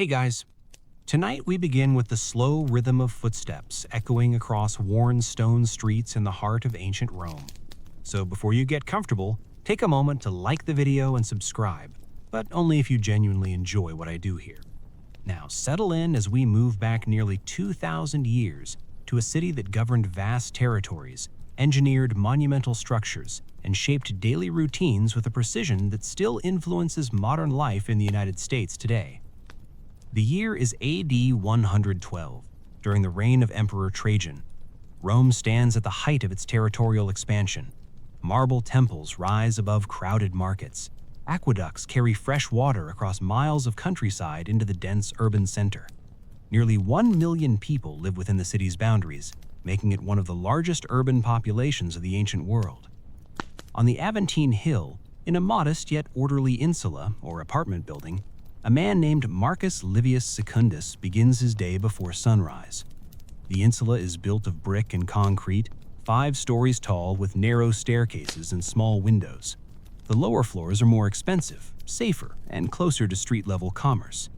Hey guys, tonight we begin with the slow rhythm of footsteps echoing across worn stone streets in the heart of ancient Rome. So before you get comfortable, take a moment to like the video and subscribe, but only if you genuinely enjoy what I do here. Now settle in as we move back nearly 2,000 years to a city that governed vast territories, engineered monumental structures, and shaped daily routines with a precision that still influences modern life in the United States today. The year is AD 112, during the reign of Emperor Trajan. Rome stands at the height of its territorial expansion. Marble temples rise above crowded markets. Aqueducts carry fresh water across miles of countryside into the dense urban center. Nearly 1 million people live within the city's boundaries, making it one of the largest urban populations of the ancient world. On the Aventine Hill, in a modest yet orderly insula, or apartment building, a man named Marcus Livius Secundus begins his day before sunrise. The insula is built of brick and concrete, 5 stories tall with narrow staircases and small windows. The lower floors are more expensive, safer, and closer to street-level commerce.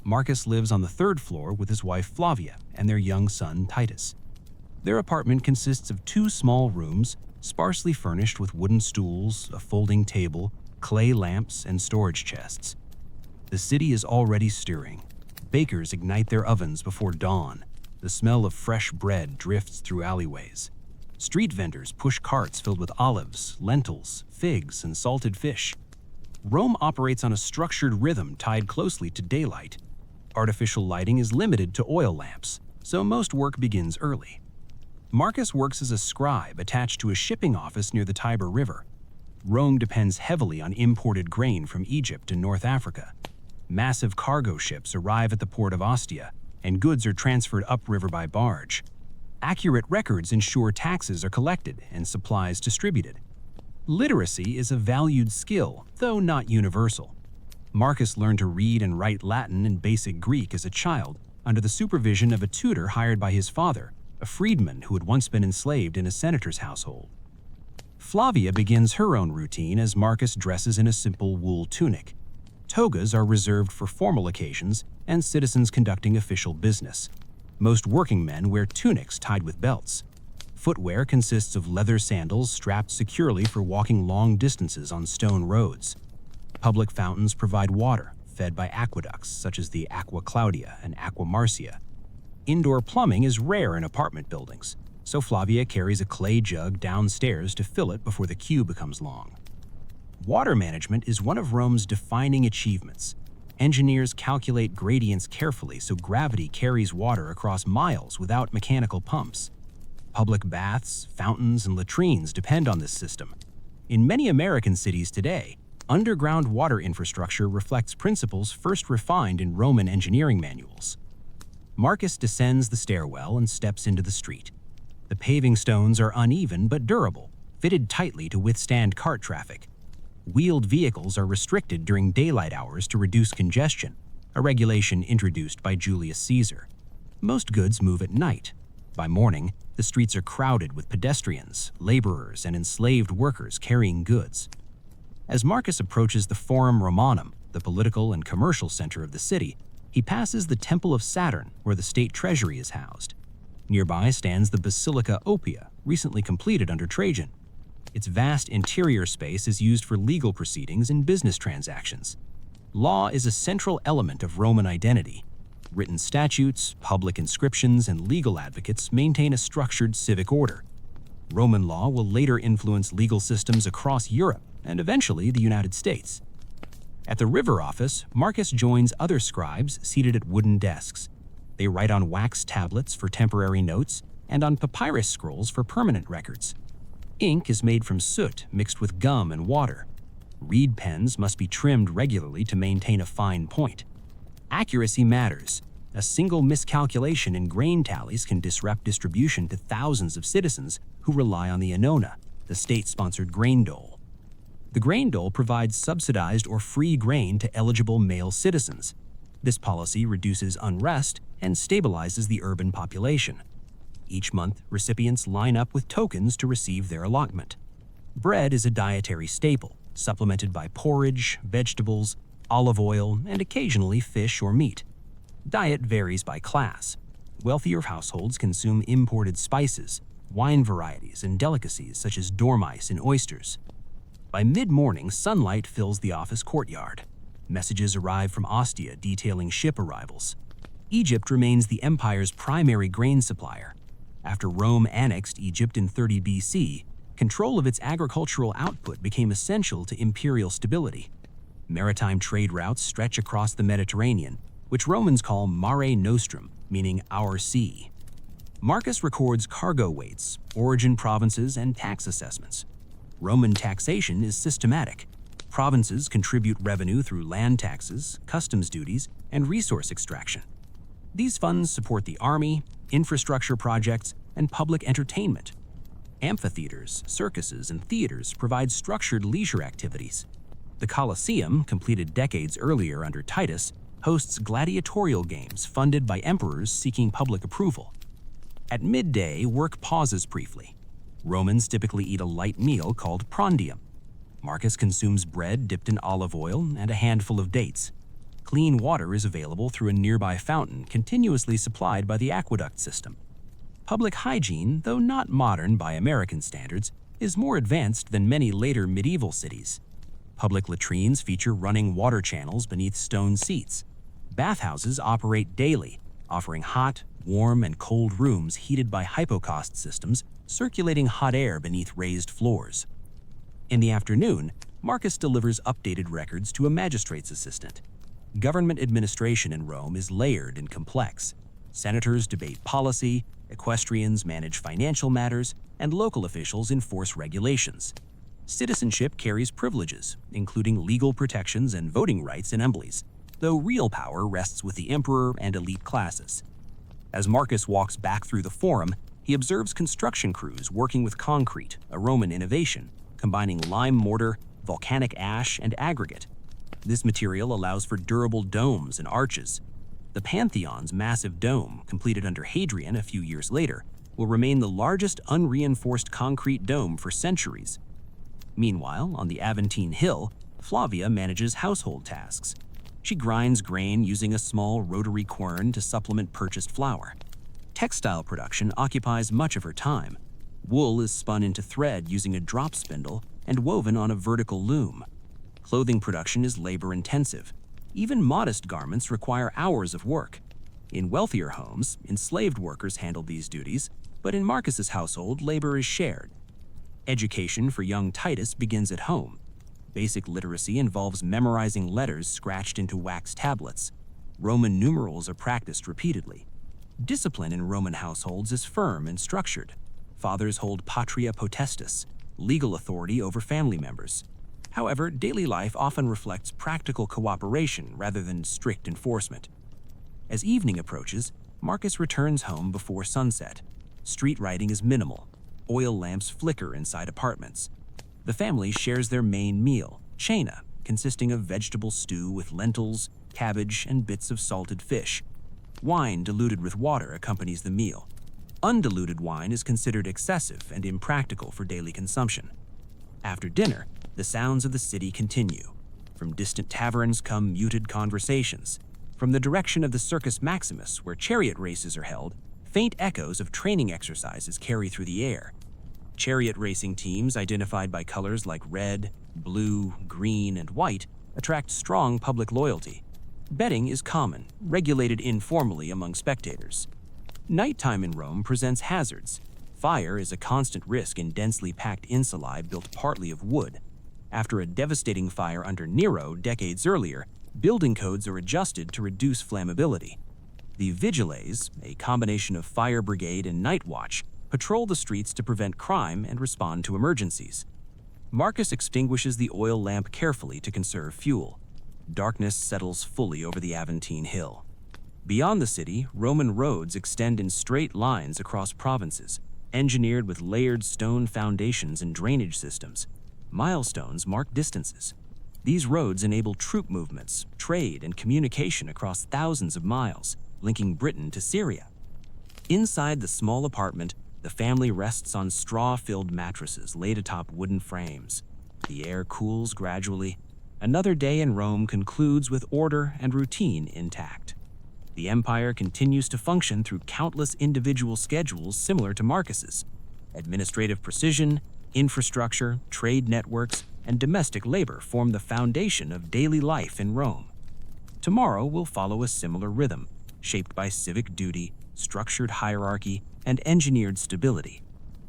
Marcus lives on the 3rd floor with his wife Flavia and their young son Titus. Their apartment consists of 2 small rooms, sparsely furnished with wooden stools, a folding table, clay lamps, and storage chests. The city is already stirring. Bakers ignite their ovens before dawn. The smell of fresh bread drifts through alleyways. Street vendors push carts filled with olives, lentils, figs, and salted fish. Rome operates on a structured rhythm tied closely to daylight. Artificial lighting is limited to oil lamps, so most work begins early. Marcus works as a scribe attached to a shipping office near the Tiber River. Rome depends heavily on imported grain from Egypt and North Africa. Massive cargo ships arrive at the port of Ostia, and goods are transferred upriver by barge. Accurate records ensure taxes are collected and supplies distributed. Literacy is a valued skill, though not universal. Marcus learned to read and write Latin and basic Greek as a child under the supervision of a tutor hired by his father, a freedman who had once been enslaved in a senator's household. Flavia begins her own routine as Marcus dresses in a simple wool tunic. Togas are reserved for formal occasions and citizens conducting official business. Most working men wear tunics tied with belts. Footwear consists of leather sandals strapped securely for walking long distances on stone roads. Public fountains provide water, fed by aqueducts such as the Aqua Claudia and Aqua Marcia. Indoor plumbing is rare in apartment buildings, so Flavia carries a clay jug downstairs to fill it before the queue becomes long. Water management is one of Rome's defining achievements. Engineers calculate gradients carefully so gravity carries water across miles without mechanical pumps. Public baths, fountains, and latrines depend on this system. In many American cities today, underground water infrastructure reflects principles first refined in Roman engineering manuals. Marcus descends the stairwell and steps into the street. The paving stones are uneven but durable, fitted tightly to withstand cart traffic. Wheeled vehicles are restricted during daylight hours to reduce congestion, a regulation introduced by Julius Caesar. Most goods move at night. By morning, the streets are crowded with pedestrians, laborers, and enslaved workers carrying goods. As Marcus approaches the Forum Romanum, the political and commercial center of the city, he passes the Temple of Saturn, where the state treasury is housed. Nearby stands the Basilica Oppia, recently completed under Trajan. Its vast interior space is used for legal proceedings and business transactions. Law is a central element of Roman identity. Written statutes, public inscriptions, and legal advocates maintain a structured civic order. Roman law will later influence legal systems across Europe and eventually the United States. At the river office, Marcus joins other scribes seated at wooden desks. They write on wax tablets for temporary notes and on papyrus scrolls for permanent records. Ink is made from soot mixed with gum and water. Reed pens must be trimmed regularly to maintain a fine point. Accuracy matters. A single miscalculation in grain tallies can disrupt distribution to thousands of citizens who rely on the annona, the state-sponsored grain dole. The grain dole provides subsidized or free grain to eligible male citizens. This policy reduces unrest and stabilizes the urban population. Each month, recipients line up with tokens to receive their allotment. Bread is a dietary staple, supplemented by porridge, vegetables, olive oil, and occasionally fish or meat. Diet varies by class. Wealthier households consume imported spices, wine varieties, and delicacies such as dormice and oysters. By mid-morning, sunlight fills the office courtyard. Messages arrive from Ostia detailing ship arrivals. Egypt remains the empire's primary grain supplier. After Rome annexed Egypt in 30 BC, control of its agricultural output became essential to imperial stability. Maritime trade routes stretch across the Mediterranean, which Romans call Mare Nostrum, meaning our sea. Marcus records cargo weights, origin provinces, and tax assessments. Roman taxation is systematic. Provinces contribute revenue through land taxes, customs duties, and resource extraction. These funds support the army, infrastructure projects, and public entertainment. Amphitheaters, circuses, and theaters provide structured leisure activities. The Colosseum, completed decades earlier under Titus, hosts gladiatorial games funded by emperors seeking public approval. At midday, work pauses briefly. Romans typically eat a light meal called prandium. Marcus consumes bread dipped in olive oil and a handful of dates. Clean water is available through a nearby fountain continuously supplied by the aqueduct system. Public hygiene, though not modern by American standards, is more advanced than many later medieval cities. Public latrines feature running water channels beneath stone seats. Bathhouses operate daily, offering hot, warm, and cold rooms heated by hypocaust systems, circulating hot air beneath raised floors. In the afternoon, Marcus delivers updated records to a magistrate's assistant. Government administration in Rome is layered and complex. Senators debate policy, equestrians manage financial matters, and local officials enforce regulations. Citizenship carries privileges, including legal protections and voting rights in assemblies, though real power rests with the emperor and elite classes. As Marcus walks back through the forum, he observes construction crews working with concrete, a Roman innovation, combining lime mortar, volcanic ash, and aggregate. This material allows for durable domes and arches. The Pantheon's massive dome, completed under Hadrian a few years later, will remain the largest unreinforced concrete dome for centuries. Meanwhile, on the Aventine Hill, Flavia manages household tasks. She grinds grain using a small rotary quern to supplement purchased flour. Textile production occupies much of her time. Wool is spun into thread using a drop spindle and woven on a vertical loom. Clothing production is labor-intensive. Even modest garments require hours of work. In wealthier homes, enslaved workers handle these duties, but in Marcus's household, labor is shared. Education for young Titus begins at home. Basic literacy involves memorizing letters scratched into wax tablets. Roman numerals are practiced repeatedly. Discipline in Roman households is firm and structured. Fathers hold patria potestas, legal authority over family members. However, daily life often reflects practical cooperation rather than strict enforcement. As evening approaches, Marcus returns home before sunset. Street lighting is minimal. Oil lamps flicker inside apartments. The family shares their main meal, cena, consisting of vegetable stew with lentils, cabbage, and bits of salted fish. Wine diluted with water accompanies the meal. Undiluted wine is considered excessive and impractical for daily consumption. After dinner, the sounds of the city continue. From distant taverns come muted conversations. From the direction of the Circus Maximus, where chariot races are held, faint echoes of training exercises carry through the air. Chariot racing teams, identified by colors like red, blue, green, and white, attract strong public loyalty. Betting is common, regulated informally among spectators. Nighttime in Rome presents hazards. Fire is a constant risk in densely packed insulae built partly of wood. After a devastating fire under Nero decades earlier, building codes are adjusted to reduce flammability. The vigiles, a combination of fire brigade and night watch, patrol the streets to prevent crime and respond to emergencies. Marcus extinguishes the oil lamp carefully to conserve fuel. Darkness settles fully over the Aventine Hill. Beyond the city, Roman roads extend in straight lines across provinces, engineered with layered stone foundations and drainage systems. Milestones mark distances. These roads enable troop movements, trade, and communication across thousands of miles, linking Britain to Syria. Inside the small apartment, the family rests on straw-filled mattresses laid atop wooden frames. The air cools gradually. Another day in Rome concludes with order and routine intact. The empire continues to function through countless individual schedules similar to Marcus's. Administrative precision, infrastructure, trade networks, and domestic labor form the foundation of daily life in Rome. Tomorrow will follow a similar rhythm, shaped by civic duty, structured hierarchy, and engineered stability.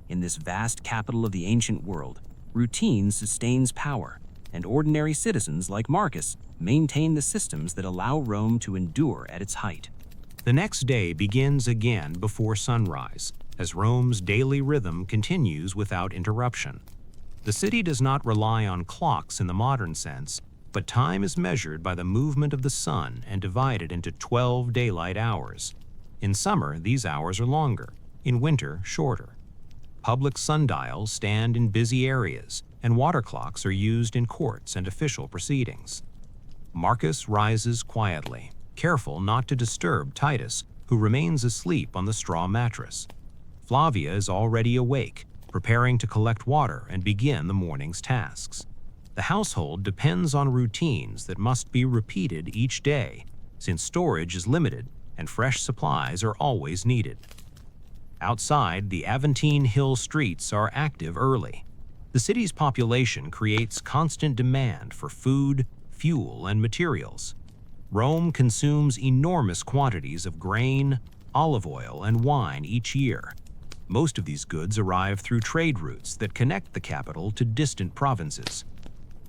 In this vast capital of the ancient world, routine sustains power, and ordinary citizens like Marcus maintain the systems that allow Rome to endure at its height. The next day begins again before sunrise, as Rome's daily rhythm continues without interruption. The city does not rely on clocks in the modern sense, but time is measured by the movement of the sun and divided into 12 daylight hours. In summer, these hours are longer, in winter, shorter. Public sundials stand in busy areas, and water clocks are used in courts and official proceedings. Marcus rises quietly, careful not to disturb Titus, who remains asleep on the straw mattress. Flavia is already awake, preparing to collect water and begin the morning's tasks. The household depends on routines that must be repeated each day, since storage is limited and fresh supplies are always needed. Outside, the Aventine Hill streets are active early. The city's population creates constant demand for food, fuel, and materials. Rome consumes enormous quantities of grain, olive oil, and wine each year. Most of these goods arrive through trade routes that connect the capital to distant provinces.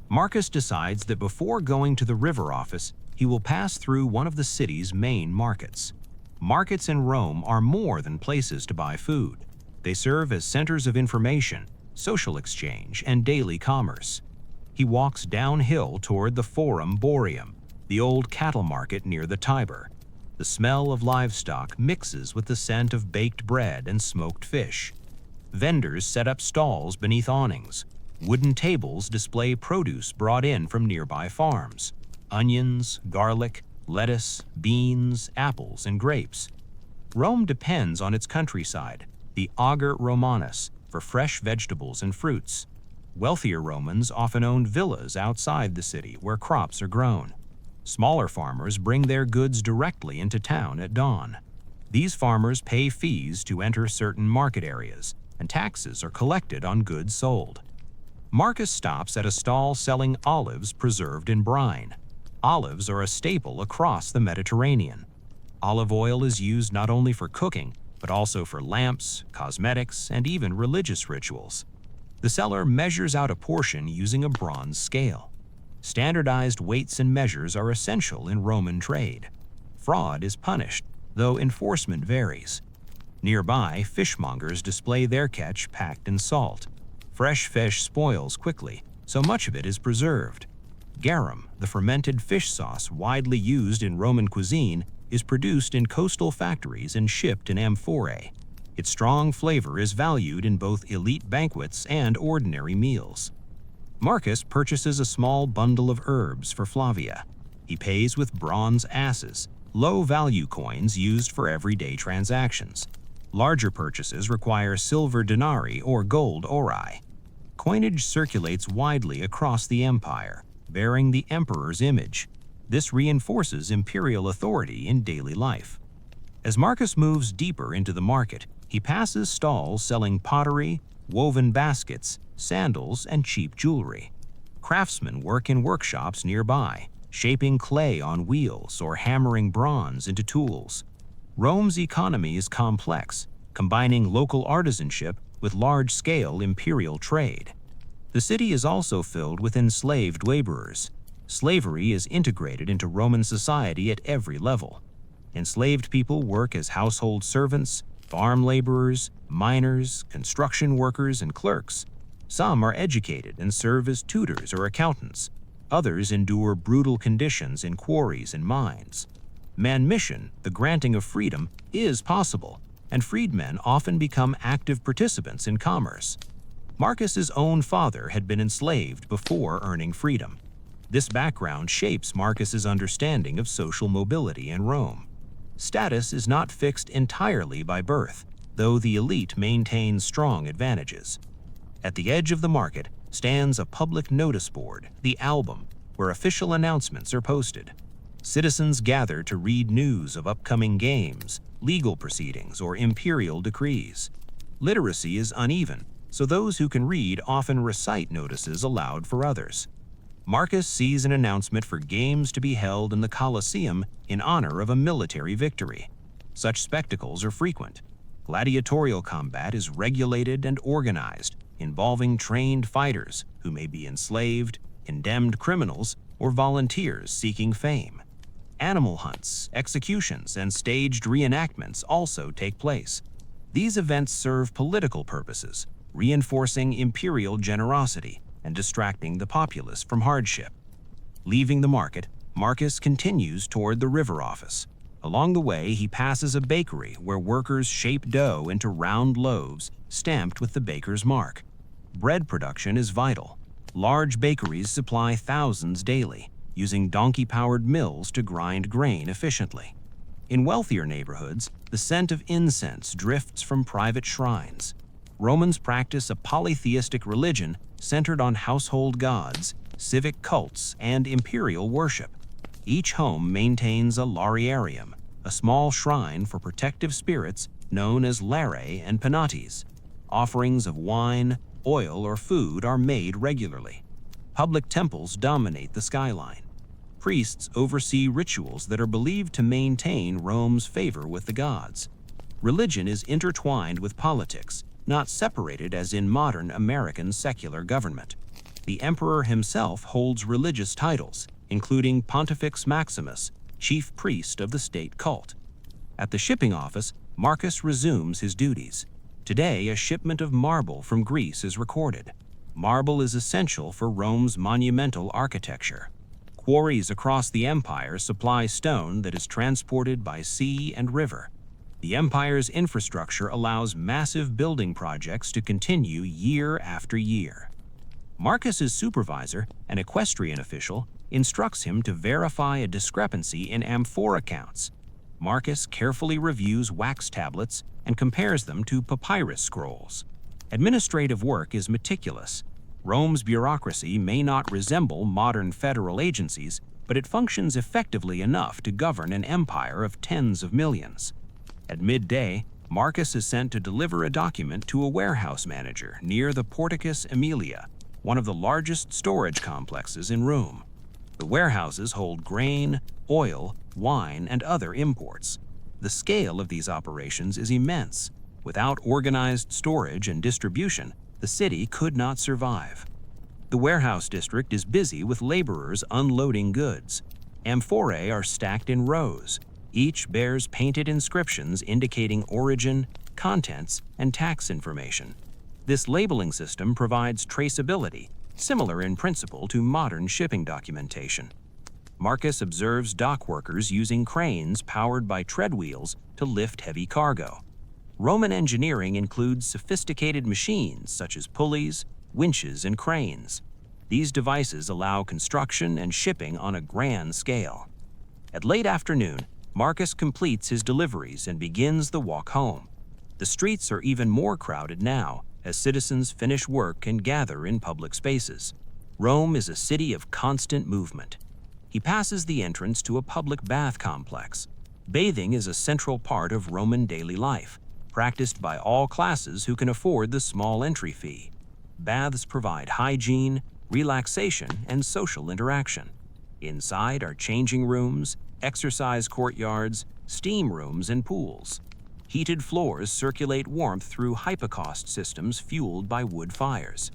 Marcus decides that before going to the river office, he will pass through one of the city's main markets. Markets in Rome are more than places to buy food. They serve as centers of information, social exchange, and daily commerce. He walks downhill toward the Forum Boarium, the old cattle market near the Tiber. The smell of livestock mixes with the scent of baked bread and smoked fish. Vendors set up stalls beneath awnings. Wooden tables display produce brought in from nearby farms: onions, garlic, lettuce, beans, apples, and grapes. Rome depends on its countryside, the Ager Romanus, for fresh vegetables and fruits. Wealthier Romans often owned villas outside the city where crops are grown. Smaller farmers bring their goods directly into town at dawn. These farmers pay fees to enter certain market areas, and taxes are collected on goods sold. Marcus stops at a stall selling olives preserved in brine. Olives are a staple across the Mediterranean. Olive oil is used not only for cooking, but also for lamps, cosmetics, and even religious rituals. The seller measures out a portion using a bronze scale. Standardized weights and measures are essential in Roman trade. Fraud is punished, though enforcement varies. Nearby, fishmongers display their catch packed in salt. Fresh fish spoils quickly, so much of it is preserved. Garum, the fermented fish sauce widely used in Roman cuisine, is produced in coastal factories and shipped in amphorae. Its strong flavor is valued in both elite banquets and ordinary meals. Marcus purchases a small bundle of herbs for Flavia. He pays with bronze asses, low-value coins used for everyday transactions. Larger purchases require silver denarii or gold auri. Coinage circulates widely across the empire, bearing the emperor's image. This reinforces imperial authority in daily life. As Marcus moves deeper into the market, he passes stalls selling pottery, woven baskets, sandals, and cheap jewelry. Craftsmen work in workshops nearby, shaping clay on wheels or hammering bronze into tools. Rome's economy is complex, combining local artisanship with large-scale imperial trade. The city is also filled with enslaved laborers. Slavery is integrated into Roman society at every level. Enslaved people work as household servants, farm laborers, miners, construction workers, and clerks. Some are educated and serve as tutors or accountants. Others endure brutal conditions in quarries and mines. Manumission, the granting of freedom, is possible, and freedmen often become active participants in commerce. Marcus's own father had been enslaved before earning freedom. This background shapes Marcus's understanding of social mobility in Rome. Status is not fixed entirely by birth, though the elite maintains strong advantages. At the edge of the market stands a public notice board, the album, where official announcements are posted. Citizens gather to read news of upcoming games, legal proceedings, or imperial decrees. Literacy is uneven, so those who can read often recite notices aloud for others. Marcus sees an announcement for games to be held in the Colosseum in honor of a military victory. Such spectacles are frequent. Gladiatorial combat is regulated and organized, involving trained fighters who may be enslaved, condemned criminals, or volunteers seeking fame. Animal hunts, executions, and staged reenactments also take place. These events serve political purposes, reinforcing imperial generosity and distracting the populace from hardship. Leaving the market, Marcus continues toward the river office. Along the way, he passes a bakery where workers shape dough into round loaves stamped with the baker's mark. Bread production is vital. Large bakeries supply thousands daily, using donkey-powered mills to grind grain efficiently. In wealthier neighborhoods, the scent of incense drifts from private shrines. Romans practice a polytheistic religion centered on household gods, civic cults, and imperial worship. Each home maintains a lararium, a small shrine for protective spirits known as lare and penates. Offerings of wine, oil, or food are made regularly. Public temples dominate the skyline. Priests oversee rituals that are believed to maintain Rome's favor with the gods. Religion is intertwined with politics, not separated as in modern American secular government. The emperor himself holds religious titles, including Pontifex Maximus, chief priest of the state cult. At the shipping office, Marcus resumes his duties. Today, a shipment of marble from Greece is recorded. Marble is essential for Rome's monumental architecture. Quarries across the empire supply stone that is transported by sea and river. The empire's infrastructure allows massive building projects to continue year after year. Marcus's supervisor, an equestrian official, instructs him to verify a discrepancy in amphora counts. Marcus carefully reviews wax tablets and compares them to papyrus scrolls. Administrative work is meticulous. Rome's bureaucracy may not resemble modern federal agencies, but it functions effectively enough to govern an empire of tens of millions. At midday, Marcus is sent to deliver a document to a warehouse manager near the Porticus Aemilia, one of the largest storage complexes in Rome. The warehouses hold grain, oil, wine, and other imports. The scale of these operations is immense. Without organized storage and distribution, the city could not survive. The warehouse district is busy with laborers unloading goods. Amphorae are stacked in rows. Each bears painted inscriptions indicating origin, contents, and tax information. This labeling system provides traceability, similar in principle to modern shipping documentation. Marcus observes dock workers using cranes powered by tread wheels to lift heavy cargo. Roman engineering includes sophisticated machines such as pulleys, winches, and cranes. These devices allow construction and shipping on a grand scale. At late afternoon, Marcus completes his deliveries and begins the walk home. The streets are even more crowded now, as citizens finish work and gather in public spaces. Rome is a city of constant movement. He passes the entrance to a public bath complex. Bathing is a central part of Roman daily life, practiced by all classes who can afford the small entry fee. Baths provide hygiene, relaxation, and social interaction. Inside are changing rooms, exercise courtyards, steam rooms, and pools. Heated floors circulate warmth through hypocaust systems fueled by wood fires.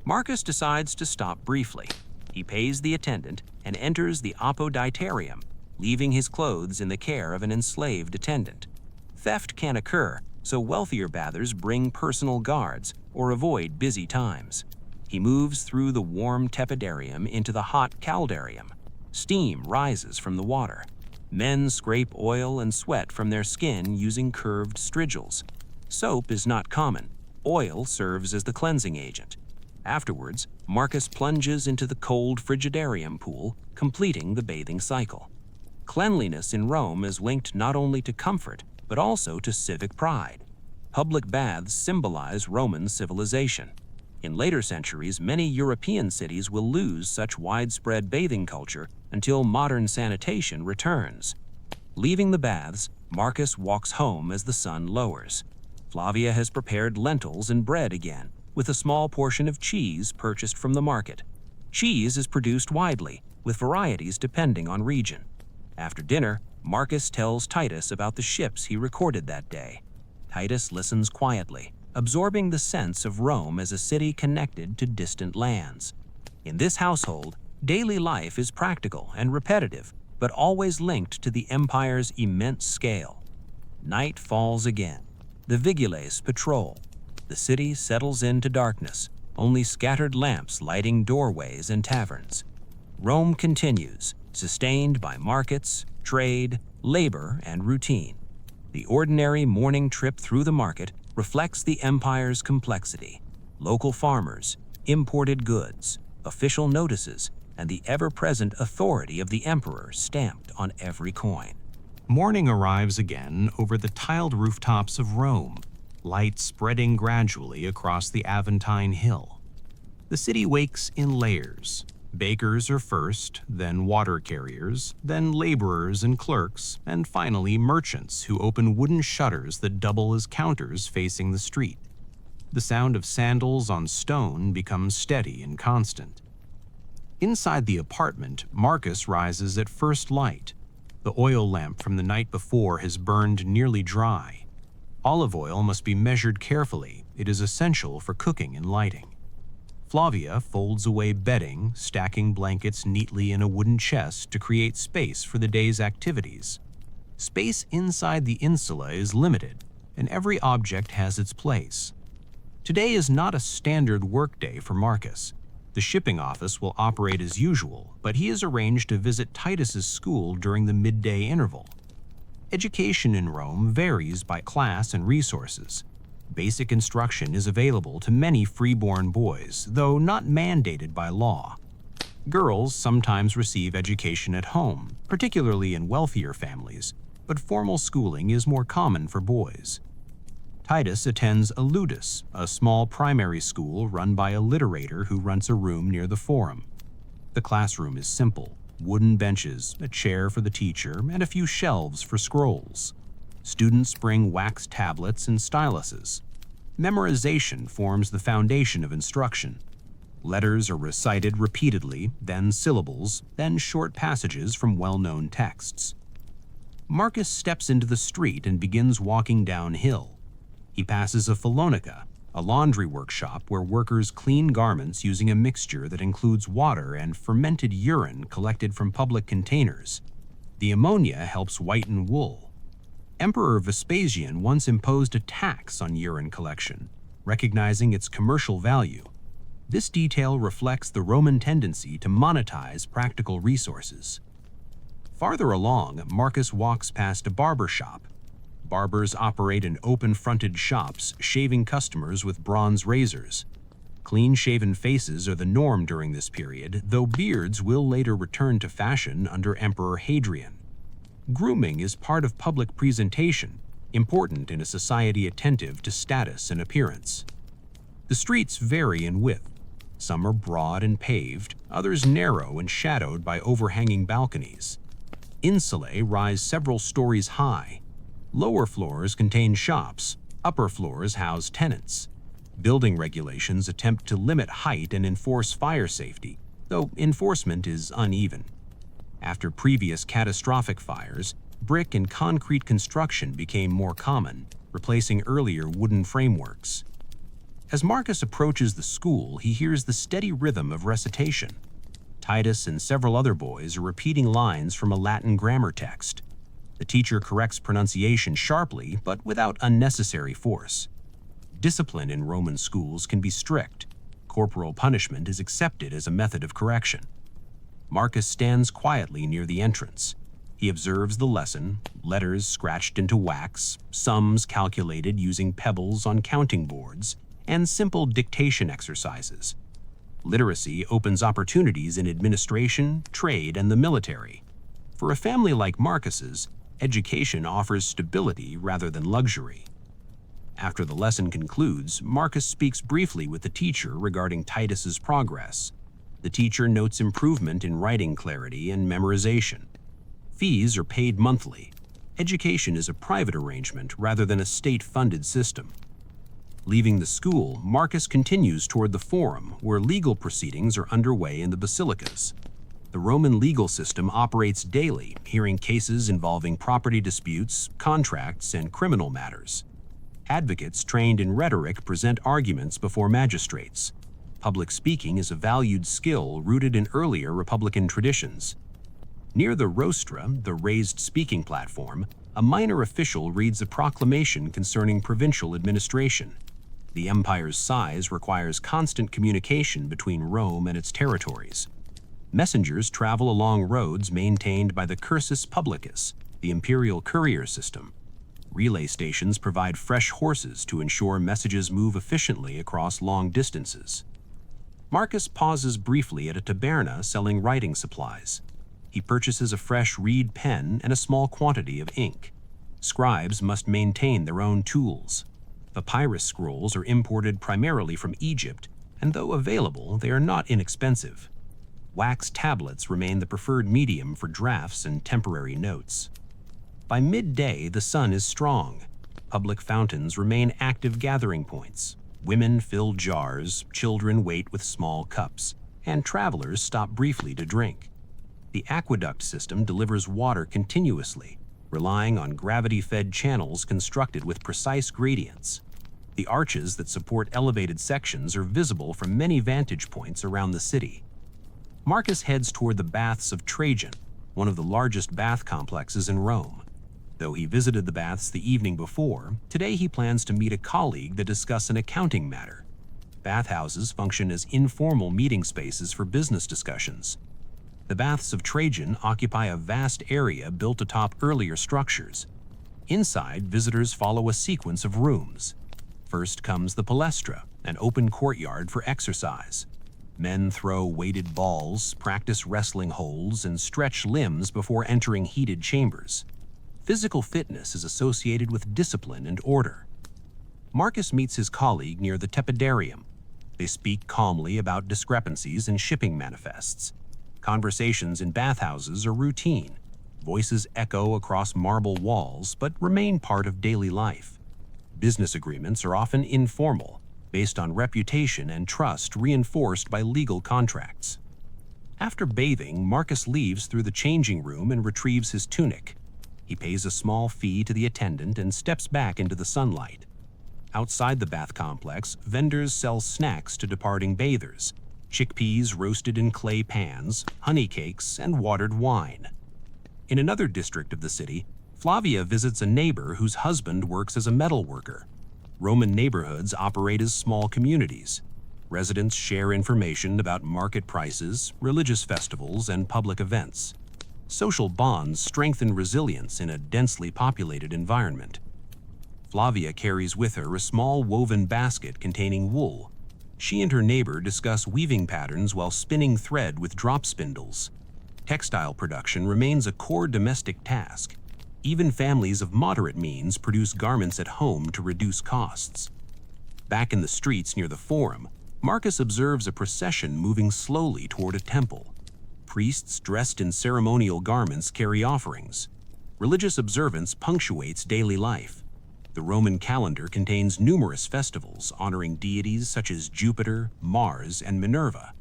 Marcus decides to stop briefly. He pays the attendant and enters the apoditarium, leaving his clothes in the care of an enslaved attendant. Theft can occur, so wealthier bathers bring personal guards or avoid busy times. He moves through the warm tepidarium into the hot caldarium. Steam rises from the water. Men scrape oil and sweat from their skin using curved strigils. Soap is not common. Oil serves as the cleansing agent. Afterwards, Marcus plunges into the cold frigidarium pool, completing the bathing cycle. Cleanliness in Rome is linked not only to comfort, but also to civic pride. Public baths symbolize Roman civilization. In later centuries, many European cities will lose such widespread bathing culture until modern sanitation returns. Leaving the baths, Marcus walks home as the sun lowers. Flavia has prepared lentils and bread again, with a small portion of cheese purchased from the market. Cheese is produced widely, with varieties depending on region. After dinner, Marcus tells Titus about the ships he recorded that day. Titus listens quietly, absorbing the sense of Rome as a city connected to distant lands. In this household, daily life is practical and repetitive, but always linked to the empire's immense scale. Night falls again. The vigiles patrol. The city settles into darkness, only scattered lamps lighting doorways and taverns. Rome continues, sustained by markets, trade, labor, and routine. The ordinary morning trip through the market reflects the empire's complexity. Local farmers, imported goods, official notices, and the ever-present authority of the emperor stamped on every coin. Morning arrives again over the tiled rooftops of Rome, light spreading gradually across the Aventine Hill. The city wakes in layers. Bakers are first, then water carriers, then laborers and clerks, and finally merchants who open wooden shutters that double as counters facing the street. The sound of sandals on stone becomes steady and constant. Inside the apartment, Marcus rises at first light. The oil lamp from the night before has burned nearly dry. Olive oil must be measured carefully. It is essential for cooking and lighting. Flavia folds away bedding, stacking blankets neatly in a wooden chest to create space for the day's activities. Space inside the insula is limited, and every object has its place. Today is not a standard workday for Marcus. The shipping office will operate as usual, but he has arranged to visit Titus's school during the midday interval. Education in Rome varies by class and resources. Basic instruction is available to many freeborn boys, though not mandated by law. Girls sometimes receive education at home, particularly in wealthier families, but formal schooling is more common for boys. Titus attends a ludus, a small primary school run by a literator who rents a room near the forum. The classroom is simple: wooden benches, a chair for the teacher, and a few shelves for scrolls. Students bring wax tablets and styluses. Memorization forms the foundation of instruction. Letters are recited repeatedly, then syllables, then short passages from well-known texts. Marcus steps into the street and begins walking downhill. He passes a Phalonica, a laundry workshop where workers clean garments using a mixture that includes water and fermented urine collected from public containers. The ammonia helps whiten wool. Emperor Vespasian once imposed a tax on urine collection, recognizing its commercial value. This detail reflects the Roman tendency to monetize practical resources. Farther along, Marcus walks past a barber shop. Barbers operate in open-fronted shops, shaving customers with bronze razors. Clean-shaven faces are the norm during this period, though beards will later return to fashion under Emperor Hadrian. Grooming is part of public presentation, important in a society attentive to status and appearance. The streets vary in width. Some are broad and paved, others narrow and shadowed by overhanging balconies. Insulae rise several stories high. Lower floors contain shops, upper floors house tenants. Building regulations attempt to limit height and enforce fire safety, though enforcement is uneven. After previous catastrophic fires, brick and concrete construction became more common, replacing earlier wooden frameworks. As Marcus approaches the school, he hears the steady rhythm of recitation. Titus and several other boys are repeating lines from a Latin grammar text. The teacher corrects pronunciation sharply, but without unnecessary force. Discipline in Roman schools can be strict. Corporal punishment is accepted as a method of correction. Marcus stands quietly near the entrance. He observes the lesson, letters scratched into wax, sums calculated using pebbles on counting boards, and simple dictation exercises. Literacy opens opportunities in administration, trade, and the military. For a family like Marcus's, education offers stability rather than luxury. After the lesson concludes, Marcus speaks briefly with the teacher regarding Titus's progress. The teacher notes improvement in writing clarity and memorization. Fees are paid monthly. Education is a private arrangement rather than a state-funded system. Leaving the school, Marcus continues toward the Forum, where legal proceedings are underway in the basilicas. The Roman legal system operates daily, hearing cases involving property disputes, contracts, and criminal matters. Advocates trained in rhetoric present arguments before magistrates. Public speaking is a valued skill rooted in earlier Republican traditions. Near the rostra, the raised speaking platform, a minor official reads a proclamation concerning provincial administration. The empire's size requires constant communication between Rome and its territories. Messengers travel along roads maintained by the cursus publicus, the imperial courier system. Relay stations provide fresh horses to ensure messages move efficiently across long distances. Marcus pauses briefly at a taberna selling writing supplies. He purchases a fresh reed pen and a small quantity of ink. Scribes must maintain their own tools. Papyrus scrolls are imported primarily from Egypt, and though available, they are not inexpensive. Wax tablets remain the preferred medium for drafts and temporary notes. By midday, the sun is strong. Public fountains remain active gathering points. Women fill jars, children wait with small cups, and travelers stop briefly to drink. The aqueduct system delivers water continuously, relying on gravity-fed channels constructed with precise gradients. The arches that support elevated sections are visible from many vantage points around the city. Marcus heads toward the Baths of Trajan, one of the largest bath complexes in Rome. Though he visited the baths the evening before, today he plans to meet a colleague to discuss an accounting matter. Bathhouses function as informal meeting spaces for business discussions. The Baths of Trajan occupy a vast area built atop earlier structures. Inside, visitors follow a sequence of rooms. First comes the palestra, an open courtyard for exercise. Men throw weighted balls, practice wrestling holds, and stretch limbs before entering heated chambers. Physical fitness is associated with discipline and order. Marcus meets his colleague near the tepidarium. They speak calmly about discrepancies in shipping manifests. Conversations in bathhouses are routine. Voices echo across marble walls, but remain part of daily life. Business agreements are often informal, based on reputation and trust reinforced by legal contracts. After bathing, Marcus leaves through the changing room and retrieves his tunic. He pays a small fee to the attendant and steps back into the sunlight. Outside the bath complex, vendors sell snacks to departing bathers: chickpeas roasted in clay pans, honey cakes, and watered wine. In another district of the city, Flavia visits a neighbor whose husband works as a metal worker. Roman neighborhoods operate as small communities. Residents share information about market prices, religious festivals, and public events. Social bonds strengthen resilience in a densely populated environment. Flavia carries with her a small woven basket containing wool. She and her neighbor discuss weaving patterns while spinning thread with drop spindles. Textile production remains a core domestic task. Even families of moderate means produce garments at home to reduce costs. Back in the streets near the Forum, Marcus observes a procession moving slowly toward a temple. Priests dressed in ceremonial garments carry offerings. Religious observance punctuates daily life. The Roman calendar contains numerous festivals honoring deities such as Jupiter, Mars, and Minerva.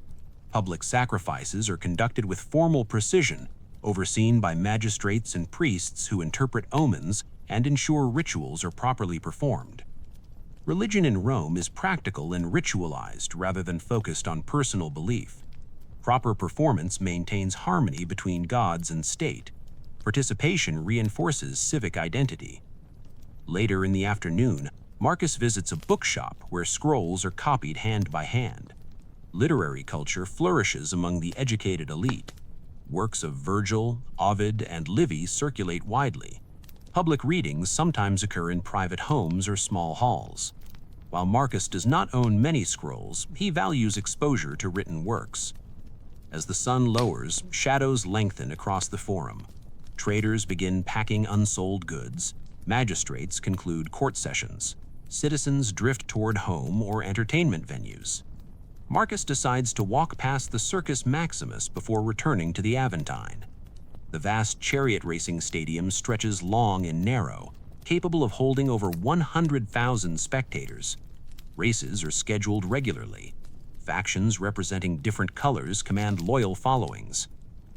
Public sacrifices are conducted with formal precision, overseen by magistrates and priests who interpret omens and ensure rituals are properly performed. Religion in Rome is practical and ritualized rather than focused on personal belief. Proper performance maintains harmony between gods and state. Participation reinforces civic identity. Later in the afternoon, Marcus visits a bookshop where scrolls are copied hand by hand. Literary culture flourishes among the educated elite. Works of Virgil, Ovid, and Livy circulate widely. Public readings sometimes occur in private homes or small halls. While Marcus does not own many scrolls, he values exposure to written works. As the sun lowers, shadows lengthen across the Forum. Traders begin packing unsold goods. Magistrates conclude court sessions. Citizens drift toward home or entertainment venues. Marcus decides to walk past the Circus Maximus before returning to the Aventine. The vast chariot racing stadium stretches long and narrow, capable of holding over 100,000 spectators. Races are scheduled regularly. Factions representing different colors command loyal followings.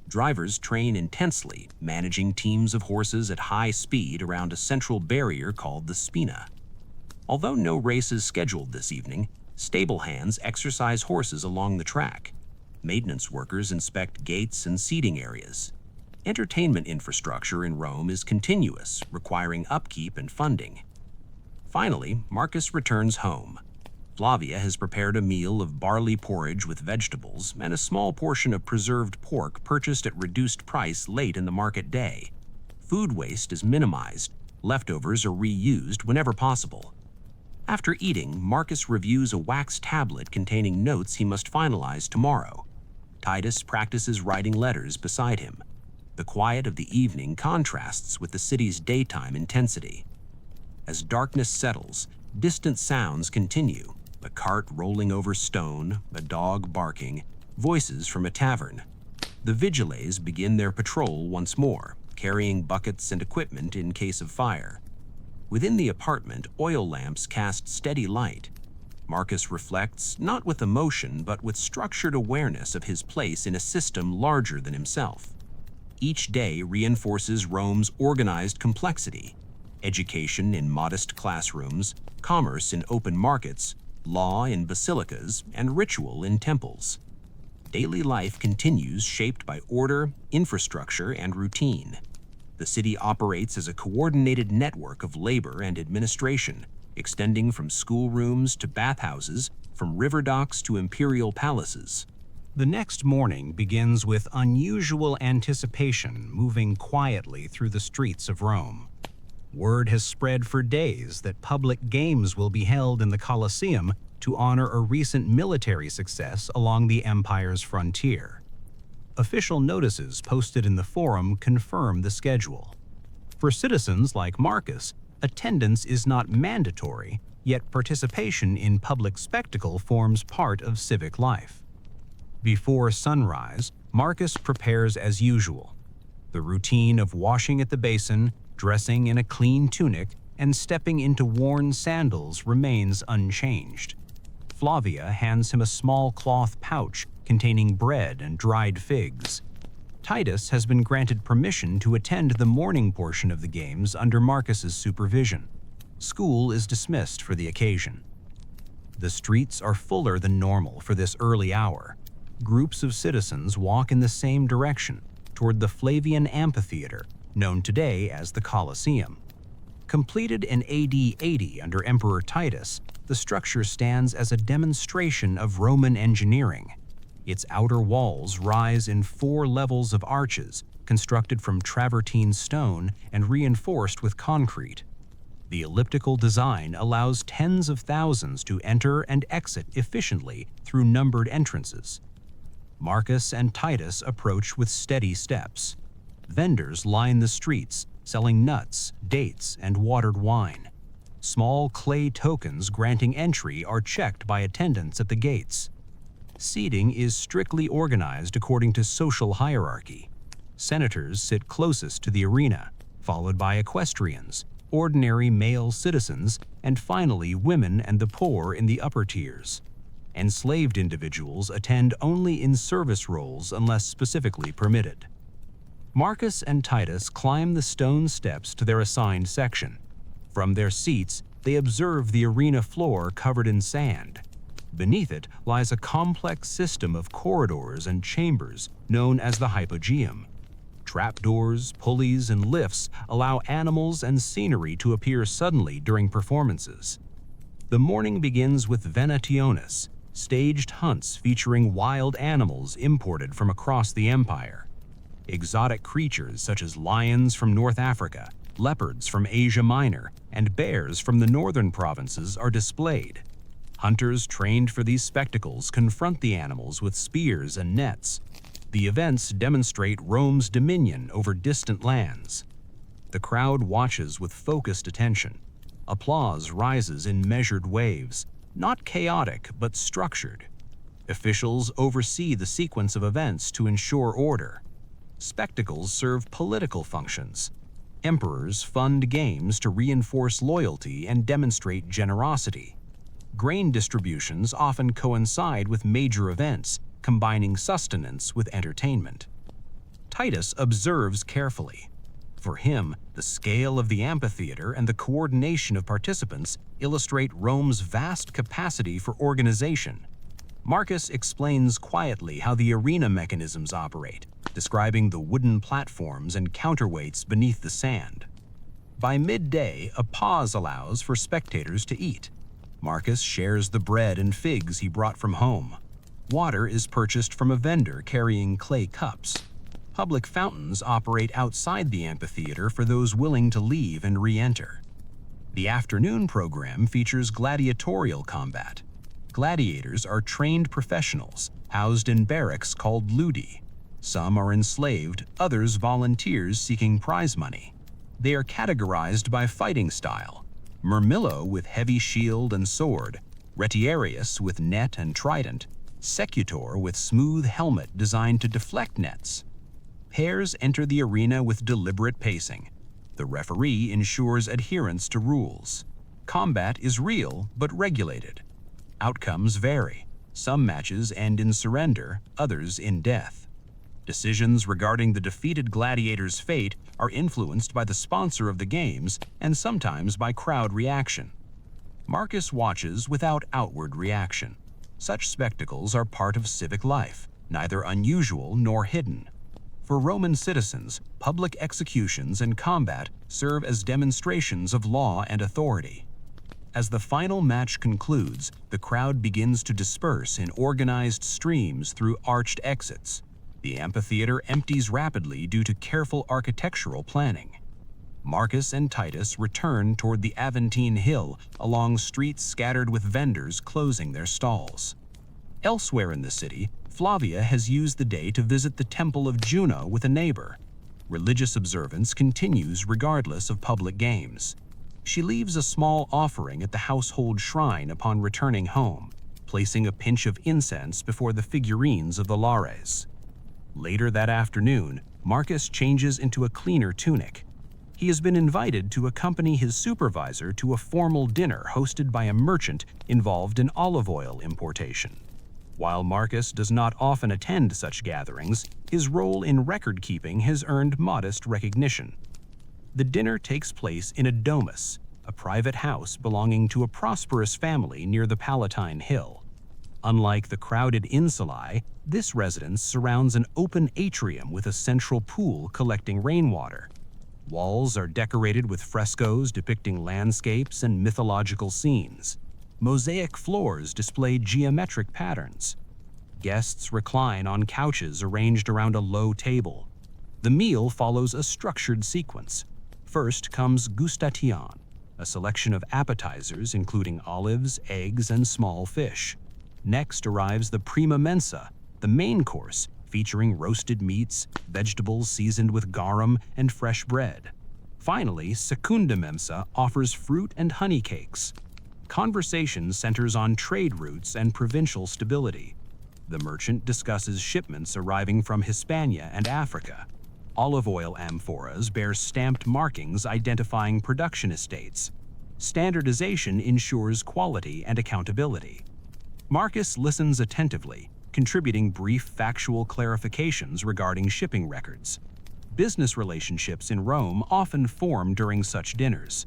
Drivers train intensely, managing teams of horses at high speed around a central barrier called the Spina. Although no race is scheduled this evening, stable hands exercise horses along the track. Maintenance workers inspect gates and seating areas. Entertainment infrastructure in Rome is continuous, requiring upkeep and funding. Finally, Marcus returns home. Flavia has prepared a meal of barley porridge with vegetables and a small portion of preserved pork purchased at reduced price late in the market day. Food waste is minimized. Leftovers are reused whenever possible. After eating, Marcus reviews a wax tablet containing notes he must finalize tomorrow. Titus practices writing letters beside him. The quiet of the evening contrasts with the city's daytime intensity. As darkness settles, distant sounds continue. A cart rolling over stone, a dog barking, voices from a tavern. The vigiles begin their patrol once more, carrying buckets and equipment in case of fire. Within the apartment, oil lamps cast steady light. Marcus reflects, not with emotion, but with structured awareness of his place in a system larger than himself. Each day reinforces Rome's organized complexity: education in modest classrooms, commerce in open markets, law in basilicas, and ritual in temples. Daily life continues shaped by order, infrastructure, and routine. The city operates as a coordinated network of labor and administration, extending from schoolrooms to bathhouses, from river docks to imperial palaces. The next morning begins with unusual anticipation moving quietly through the streets of Rome. Word has spread for days that public games will be held in the Colosseum to honor a recent military success along the empire's frontier. Official notices posted in the forum confirm the schedule. For citizens like Marcus, attendance is not mandatory, yet participation in public spectacle forms part of civic life. Before sunrise, Marcus prepares as usual. The routine of washing at the basin, dressing in a clean tunic, and stepping into worn sandals remains unchanged. Flavia hands him a small cloth pouch containing bread and dried figs. Titus has been granted permission to attend the morning portion of the games under Marcus's supervision. School is dismissed for the occasion. The streets are fuller than normal for this early hour. Groups of citizens walk in the same direction, toward the Flavian amphitheater, known today as the Colosseum. Completed in AD 80 under Emperor Titus, the structure stands as a demonstration of Roman engineering. Its outer walls rise in 4 levels of arches, constructed from travertine stone and reinforced with concrete. The elliptical design allows tens of thousands to enter and exit efficiently through numbered entrances. Marcus and Titus approach with steady steps. Vendors line the streets, selling nuts, dates, and watered wine. Small clay tokens granting entry are checked by attendants at the gates. Seating is strictly organized according to social hierarchy. Senators sit closest to the arena, followed by equestrians, ordinary male citizens, and finally women and the poor in the upper tiers. Enslaved individuals attend only in service roles unless specifically permitted. Marcus and Titus climb the stone steps to their assigned section. From their seats, they observe the arena floor covered in sand. Beneath it lies a complex system of corridors and chambers known as the hypogeum. Trapdoors, pulleys, and lifts allow animals and scenery to appear suddenly during performances. The morning begins with venationes, staged hunts featuring wild animals imported from across the empire. Exotic creatures such as lions from North Africa, leopards from Asia Minor, and bears from the northern provinces are displayed. Hunters trained for these spectacles confront the animals with spears and nets. The events demonstrate Rome's dominion over distant lands. The crowd watches with focused attention. Applause rises in measured waves, not chaotic but structured. Officials oversee the sequence of events to ensure order. Spectacles serve political functions. Emperors fund games to reinforce loyalty and demonstrate generosity. Grain distributions often coincide with major events, combining sustenance with entertainment. Titus observes carefully. For him, the scale of the amphitheater and the coordination of participants illustrate Rome's vast capacity for organization. Marcus explains quietly how the arena mechanisms operate, describing the wooden platforms and counterweights beneath the sand. By midday, a pause allows for spectators to eat. Marcus shares the bread and figs he brought from home. Water is purchased from a vendor carrying clay cups. Public fountains operate outside the amphitheater for those willing to leave and re-enter. The afternoon program features gladiatorial combat. Gladiators are trained professionals, housed in barracks called ludi. Some are enslaved, others volunteers seeking prize money. They are categorized by fighting style: Murmillo with heavy shield and sword, Retiarius with net and trident, Secutor with smooth helmet designed to deflect nets. Pairs enter the arena with deliberate pacing. The referee ensures adherence to rules. Combat is real but regulated. Outcomes vary. Some matches end in surrender, others in death. Decisions regarding the defeated gladiator's fate are influenced by the sponsor of the games and sometimes by crowd reaction. Marcus watches without outward reaction. Such spectacles are part of civic life, neither unusual nor hidden. For Roman citizens, public executions and combat serve as demonstrations of law and authority. As the final match concludes, the crowd begins to disperse in organized streams through arched exits. The amphitheater empties rapidly due to careful architectural planning. Marcus and Titus return toward the Aventine Hill along streets scattered with vendors closing their stalls. Elsewhere in the city, Flavia has used the day to visit the Temple of Juno with a neighbor. Religious observance continues regardless of public games. She leaves a small offering at the household shrine upon returning home, placing a pinch of incense before the figurines of the Lares. Later that afternoon, Marcus changes into a cleaner tunic. He has been invited to accompany his supervisor to a formal dinner hosted by a merchant involved in olive oil importation. While Marcus does not often attend such gatherings, his role in record-keeping has earned modest recognition. The dinner takes place in a domus, a private house belonging to a prosperous family near the Palatine Hill. Unlike the crowded insulae, this residence surrounds an open atrium with a central pool collecting rainwater. Walls are decorated with frescoes depicting landscapes and mythological scenes. Mosaic floors display geometric patterns. Guests recline on couches arranged around a low table. The meal follows a structured sequence. First comes gustation, a selection of appetizers including olives, eggs, and small fish. Next arrives the prima mensa, the main course, featuring roasted meats, vegetables seasoned with garum, and fresh bread. Finally, secunda mensa offers fruit and honey cakes. Conversation centers on trade routes and provincial stability. The merchant discusses shipments arriving from Hispania and Africa. Olive oil amphoras bear stamped markings identifying production estates. Standardization ensures quality and accountability. Marcus listens attentively, contributing brief factual clarifications regarding shipping records. Business relationships in Rome often form during such dinners.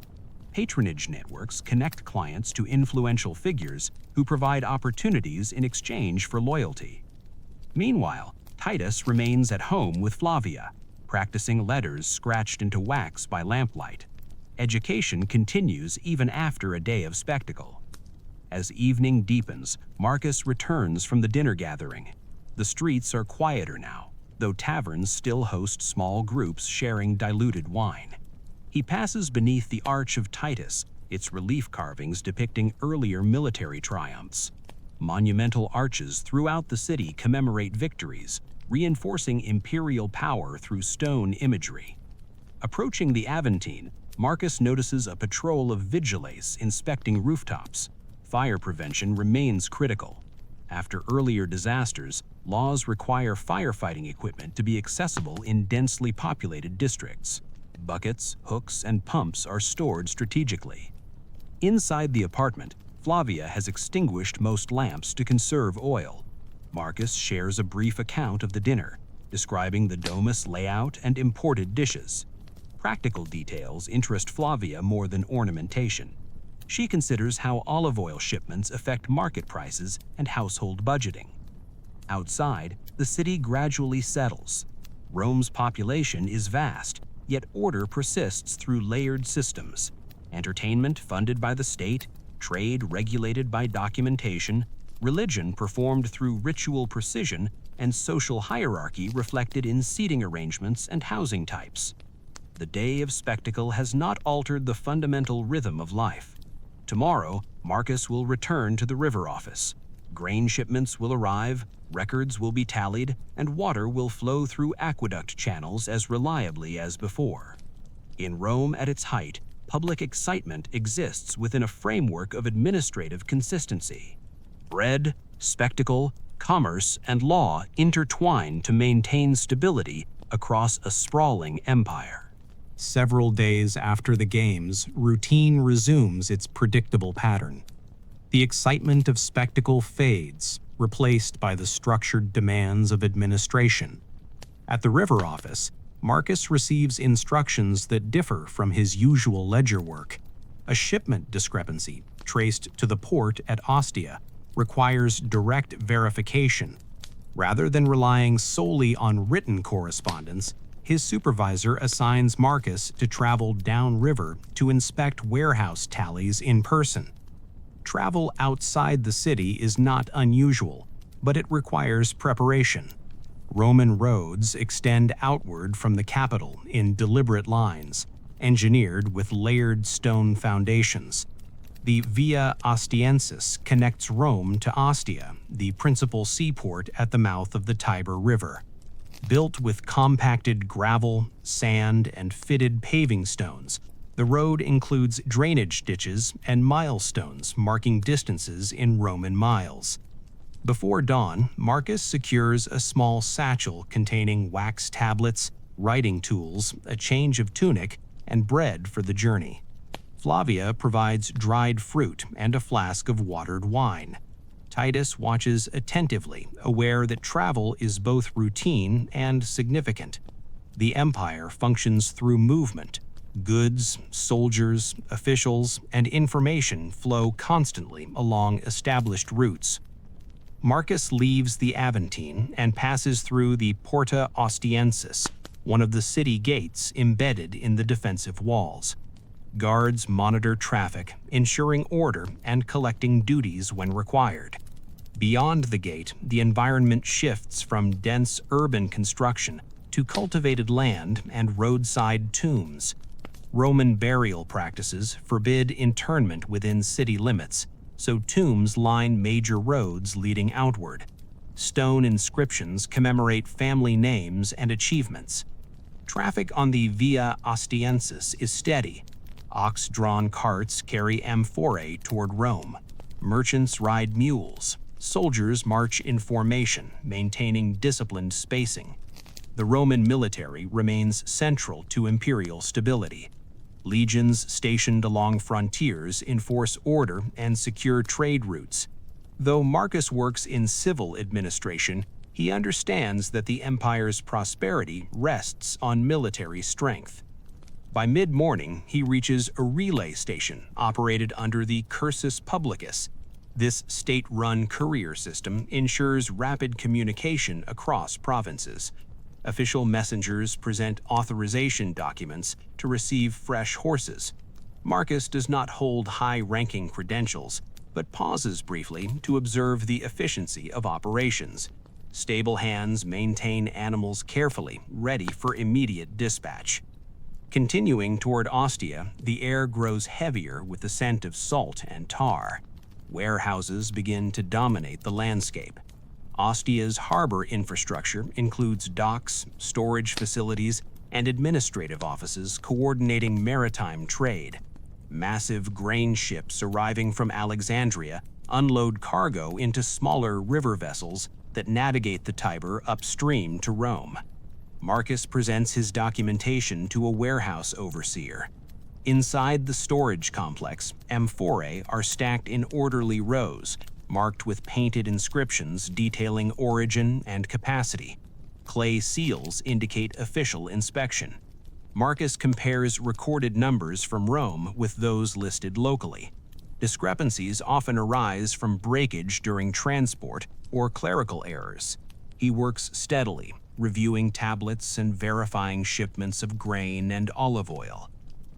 Patronage networks connect clients to influential figures who provide opportunities in exchange for loyalty. Meanwhile, Titus remains at home with Flavia, practicing letters scratched into wax by lamplight. Education continues even after a day of spectacle. As evening deepens, Marcus returns from the dinner gathering. The streets are quieter now, though taverns still host small groups sharing diluted wine. He passes beneath the Arch of Titus, its relief carvings depicting earlier military triumphs. Monumental arches throughout the city commemorate victories, reinforcing imperial power through stone imagery. Approaching the Aventine, Marcus notices a patrol of vigiles inspecting rooftops. Fire prevention remains critical. After earlier disasters, laws require firefighting equipment to be accessible in densely populated districts. Buckets, hooks, and pumps are stored strategically. Inside the apartment, Flavia has extinguished most lamps to conserve oil. Marcus shares a brief account of the dinner, describing the domus layout and imported dishes. Practical details interest Flavia more than ornamentation. She considers how olive oil shipments affect market prices and household budgeting. Outside, the city gradually settles. Rome's population is vast, yet order persists through layered systems. Entertainment funded by the state, trade regulated by documentation, religion performed through ritual precision, and social hierarchy reflected in seating arrangements and housing types. The day of spectacle has not altered the fundamental rhythm of life. Tomorrow, Marcus will return to the river office. Grain shipments will arrive, records will be tallied, and water will flow through aqueduct channels as reliably as before. In Rome at its height, public excitement exists within a framework of administrative consistency. Bread, spectacle, commerce, and law intertwine to maintain stability across a sprawling empire. Several days after the games, routine resumes its predictable pattern. The excitement of spectacle fades, replaced by the structured demands of administration. At the river office, Marcus receives instructions that differ from his usual ledger work. A shipment discrepancy, traced to the port at Ostia, requires direct verification. Rather than relying solely on written correspondence, his supervisor assigns Marcus to travel downriver to inspect warehouse tallies in person. Travel outside the city is not unusual, but it requires preparation. Roman roads extend outward from the capital in deliberate lines, engineered with layered stone foundations. The Via Ostiensis connects Rome to Ostia, the principal seaport at the mouth of the Tiber River. Built with compacted gravel, sand, and fitted paving stones, the road includes drainage ditches and milestones marking distances in Roman miles. Before dawn, Marcus secures a small satchel containing wax tablets, writing tools, a change of tunic, and bread for the journey. Flavia provides dried fruit and a flask of watered wine. Titus watches attentively, aware that travel is both routine and significant. The empire functions through movement. Goods, soldiers, officials, and information flow constantly along established routes. Marcus leaves the Aventine and passes through the Porta Ostiensis, one of the city gates embedded in the defensive walls. Guards monitor traffic, ensuring order and collecting duties when required. Beyond the gate, the environment shifts from dense urban construction to cultivated land and roadside tombs. Roman burial practices forbid internment within city limits, so tombs line major roads leading outward. Stone inscriptions commemorate family names and achievements. Traffic on the Via Ostiensis is steady. Ox-drawn carts carry amphorae toward Rome. Merchants ride mules. Soldiers march in formation, maintaining disciplined spacing. The Roman military remains central to imperial stability. Legions stationed along frontiers enforce order and secure trade routes. Though Marcus works in civil administration, he understands that the empire's prosperity rests on military strength. By mid-morning, he reaches a relay station operated under the cursus publicus. This state-run courier system ensures rapid communication across provinces. Official messengers present authorization documents to receive fresh horses. Marcus does not hold high-ranking credentials, but pauses briefly to observe the efficiency of operations. Stable hands maintain animals carefully, ready for immediate dispatch. Continuing toward Ostia, the air grows heavier with the scent of salt and tar. Warehouses begin to dominate the landscape. Ostia's harbor infrastructure includes docks, storage facilities, and administrative offices coordinating maritime trade. Massive grain ships arriving from Alexandria unload cargo into smaller river vessels that navigate the Tiber upstream to Rome. Marcus presents his documentation to a warehouse overseer. Inside the storage complex, amphorae are stacked in orderly rows, marked with painted inscriptions detailing origin and capacity. Clay seals indicate official inspection. Marcus compares recorded numbers from Rome with those listed locally. Discrepancies often arise from breakage during transport or clerical errors. He works steadily, reviewing tablets and verifying shipments of grain and olive oil.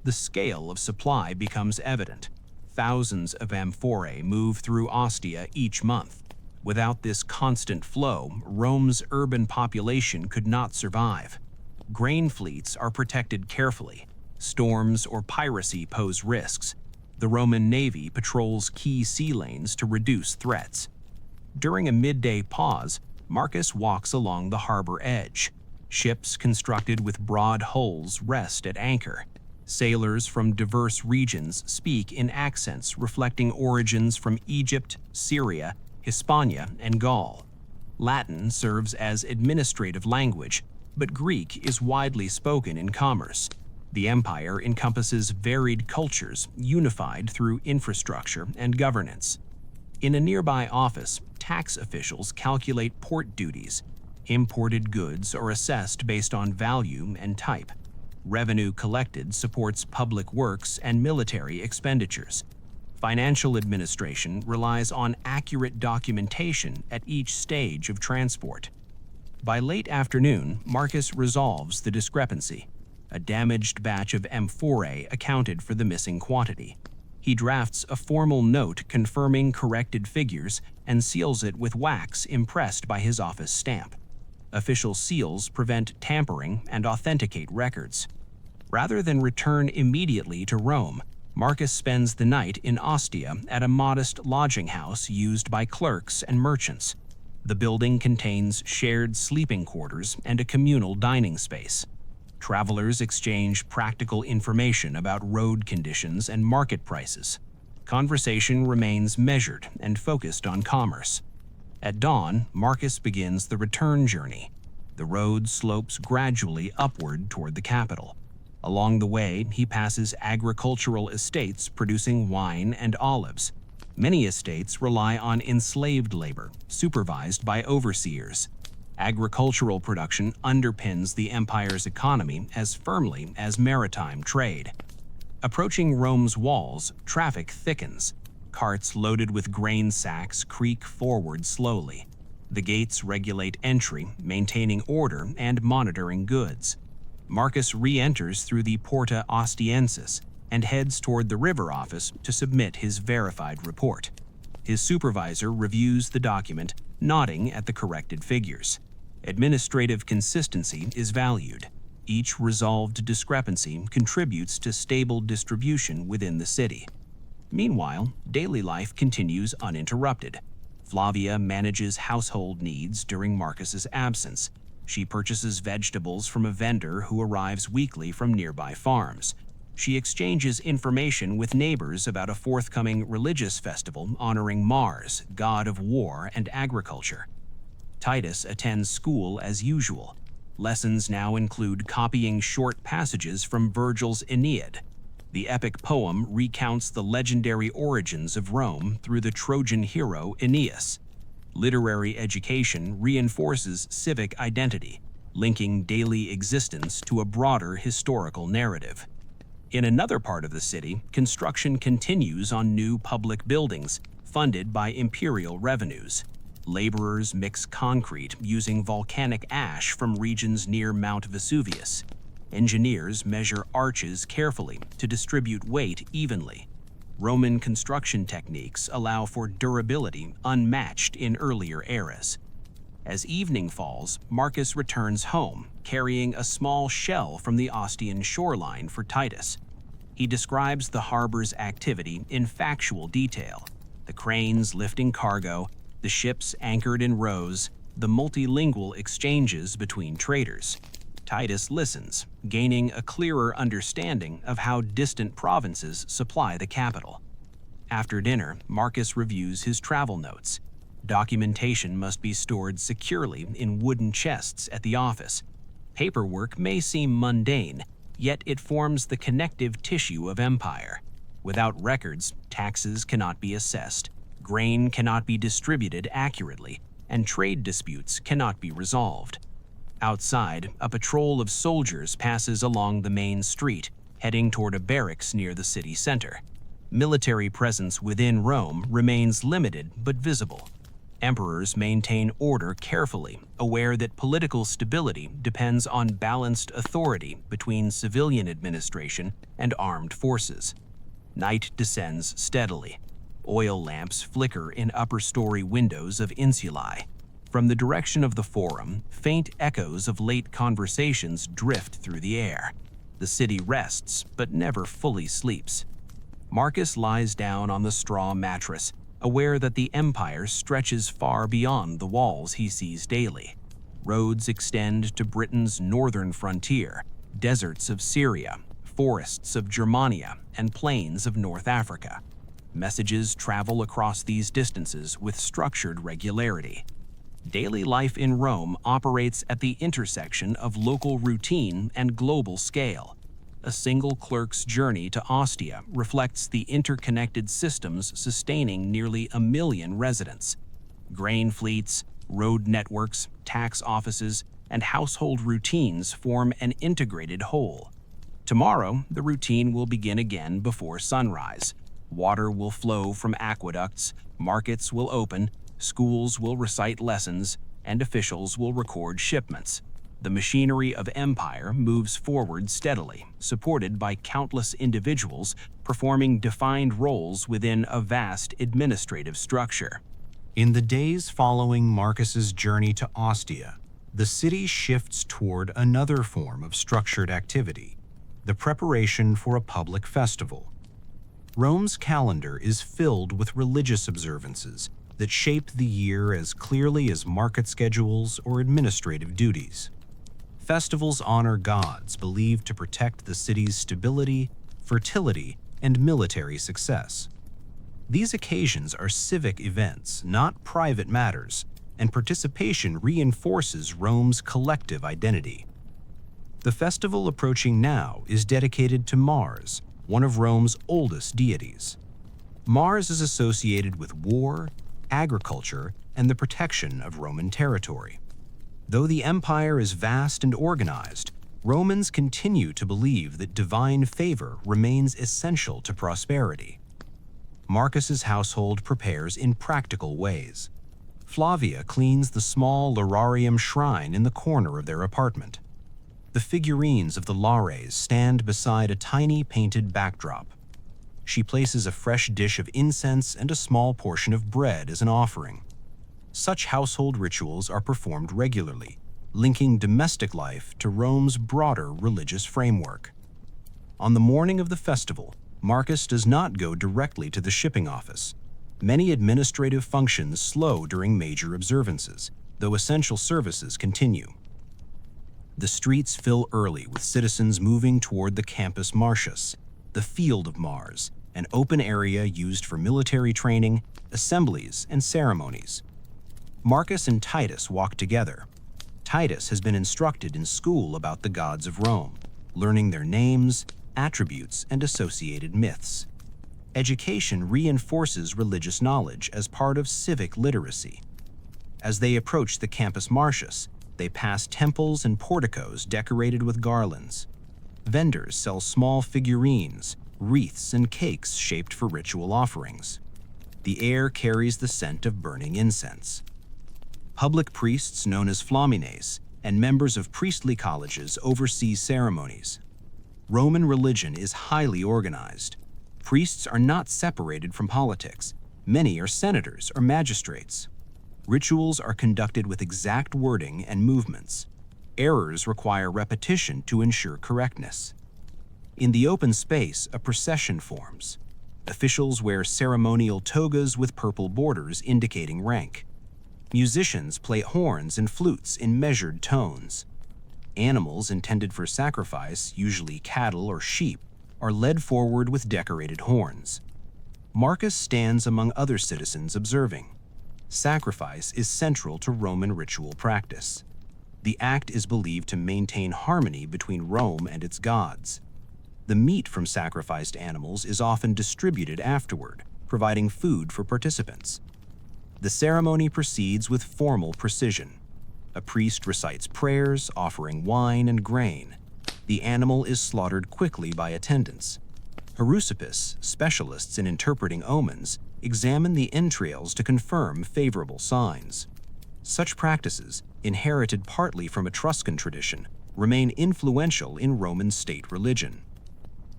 The scale of supply becomes evident. Thousands of amphorae move through Ostia each month. Without this constant flow, Rome's urban population could not survive. Grain fleets are protected carefully. Storms or piracy pose risks. The Roman Navy patrols key sea lanes to reduce threats. During a midday pause, Marcus walks along the harbor edge. Ships constructed with broad hulls rest at anchor. Sailors from diverse regions speak in accents reflecting origins from Egypt, Syria, Hispania, and Gaul. Latin serves as administrative language, but Greek is widely spoken in commerce. The empire encompasses varied cultures unified through infrastructure and governance. In a nearby office, tax officials calculate port duties. Imported goods are assessed based on value and type. Revenue collected supports public works and military expenditures. Financial administration relies on accurate documentation at each stage of transport. By late afternoon, Marcus resolves the discrepancy. A damaged batch of amphorae accounted for the missing quantity. He drafts a formal note confirming corrected figures and seals it with wax impressed by his office stamp. Official seals prevent tampering and authenticate records. Rather than return immediately to Rome, Marcus spends the night in Ostia at a modest lodging house used by clerks and merchants. The building contains shared sleeping quarters and a communal dining space. Travelers exchange practical information about road conditions and market prices. Conversation remains measured and focused on commerce. At dawn, Marcus begins the return journey. The road slopes gradually upward toward the capital. Along the way, he passes agricultural estates producing wine and olives. Many estates rely on enslaved labor, supervised by overseers. Agricultural production underpins the empire's economy as firmly as maritime trade. Approaching Rome's walls, traffic thickens. Carts loaded with grain sacks creak forward slowly. The gates regulate entry, maintaining order and monitoring goods. Marcus re-enters through the Porta Ostiensis and heads toward the river office to submit his verified report. His supervisor reviews the document, nodding at the corrected figures. Administrative consistency is valued. Each resolved discrepancy contributes to stable distribution within the city. Meanwhile, daily life continues uninterrupted. Flavia manages household needs during Marcus's absence. She purchases vegetables from a vendor who arrives weekly from nearby farms. She exchanges information with neighbors about a forthcoming religious festival honoring Mars, god of war and agriculture. Titus attends school as usual. Lessons now include copying short passages from Virgil's Aeneid. The epic poem recounts the legendary origins of Rome through the Trojan hero Aeneas. Literary education reinforces civic identity, linking daily existence to a broader historical narrative. In another part of the city, construction continues on new public buildings funded by imperial revenues. Laborers mix concrete using volcanic ash from regions near Mount Vesuvius. Engineers measure arches carefully to distribute weight evenly. Roman construction techniques allow for durability unmatched in earlier eras. As evening falls, Marcus returns home, carrying a small shell from the Ostian shoreline for Titus. He describes the harbor's activity in factual detail: the cranes lifting cargo, the ships anchored in rows, the multilingual exchanges between traders. Titus listens, gaining a clearer understanding of how distant provinces supply the capital. After dinner, Marcus reviews his travel notes. Documentation must be stored securely in wooden chests at the office. Paperwork may seem mundane, yet it forms the connective tissue of empire. Without records, taxes cannot be assessed, grain cannot be distributed accurately, and trade disputes cannot be resolved. Outside, a patrol of soldiers passes along the main street, heading toward a barracks near the city center. Military presence within Rome remains limited but visible. Emperors maintain order carefully, aware that political stability depends on balanced authority between civilian administration and armed forces. Night descends steadily. Oil lamps flicker in upper-story windows of insulae. From the direction of the Forum, faint echoes of late conversations drift through the air. The city rests, but never fully sleeps. Marcus lies down on the straw mattress, aware that the empire stretches far beyond the walls he sees daily. Roads extend to Britain's northern frontier, deserts of Syria, forests of Germania, and plains of North Africa. Messages travel across these distances with structured regularity. Daily life in Rome operates at the intersection of local routine and global scale. A single clerk's journey to Ostia reflects the interconnected systems sustaining nearly 1 million residents. Grain fleets, road networks, tax offices, and household routines form an integrated whole. Tomorrow, the routine will begin again before sunrise. Water will flow from aqueducts, markets will open, schools will recite lessons, and officials will record shipments. The machinery of empire moves forward steadily, supported by countless individuals performing defined roles within a vast administrative structure. In the days following Marcus's journey to Ostia, the city shifts toward another form of structured activity, the preparation for a public festival. Rome's calendar is filled with religious observances that shape the year as clearly as market schedules or administrative duties. Festivals honor gods believed to protect the city's stability, fertility, and military success. These occasions are civic events, not private matters, and participation reinforces Rome's collective identity. The festival approaching now is dedicated to Mars, one of Rome's oldest deities. Mars is associated with war, agriculture, and the protection of Roman territory. Though the empire is vast and organized, Romans continue to believe that divine favor remains essential to prosperity. Marcus's household prepares in practical ways. Flavia cleans the small Lararium shrine in the corner of their apartment. The figurines of the Lares stand beside a tiny painted backdrop. She places a fresh dish of incense and a small portion of bread as an offering. Such household rituals are performed regularly, linking domestic life to Rome's broader religious framework. On the morning of the festival, Marcus does not go directly to the shipping office. Many administrative functions slow during major observances, though essential services continue. The streets fill early with citizens moving toward the Campus Martius, the Field of Mars, an open area used for military training, assemblies, and ceremonies. Marcus and Titus walk together. Titus has been instructed in school about the gods of Rome, learning their names, attributes, and associated myths. Education reinforces religious knowledge as part of civic literacy. As they approach the Campus Martius, they pass temples and porticos decorated with garlands. Vendors sell small figurines, wreaths, and cakes shaped for ritual offerings. The air carries the scent of burning incense. Public priests known as flamines and members of priestly colleges oversee ceremonies. Roman religion is highly organized. Priests are not separated from politics. Many are senators or magistrates. Rituals are conducted with exact wording and movements. Errors require repetition to ensure correctness. In the open space, a procession forms. Officials wear ceremonial togas with purple borders indicating rank. Musicians play horns and flutes in measured tones. Animals intended for sacrifice, usually cattle or sheep, are led forward with decorated horns. Marcus stands among other citizens observing. Sacrifice is central to Roman ritual practice. The act is believed to maintain harmony between Rome and its gods. The meat from sacrificed animals is often distributed afterward, providing food for participants. The ceremony proceeds with formal precision. A priest recites prayers, offering wine and grain. The animal is slaughtered quickly by attendants. Haruspices, specialists in interpreting omens, examine the entrails to confirm favorable signs. Such practices, inherited partly from Etruscan tradition, remain influential in Roman state religion.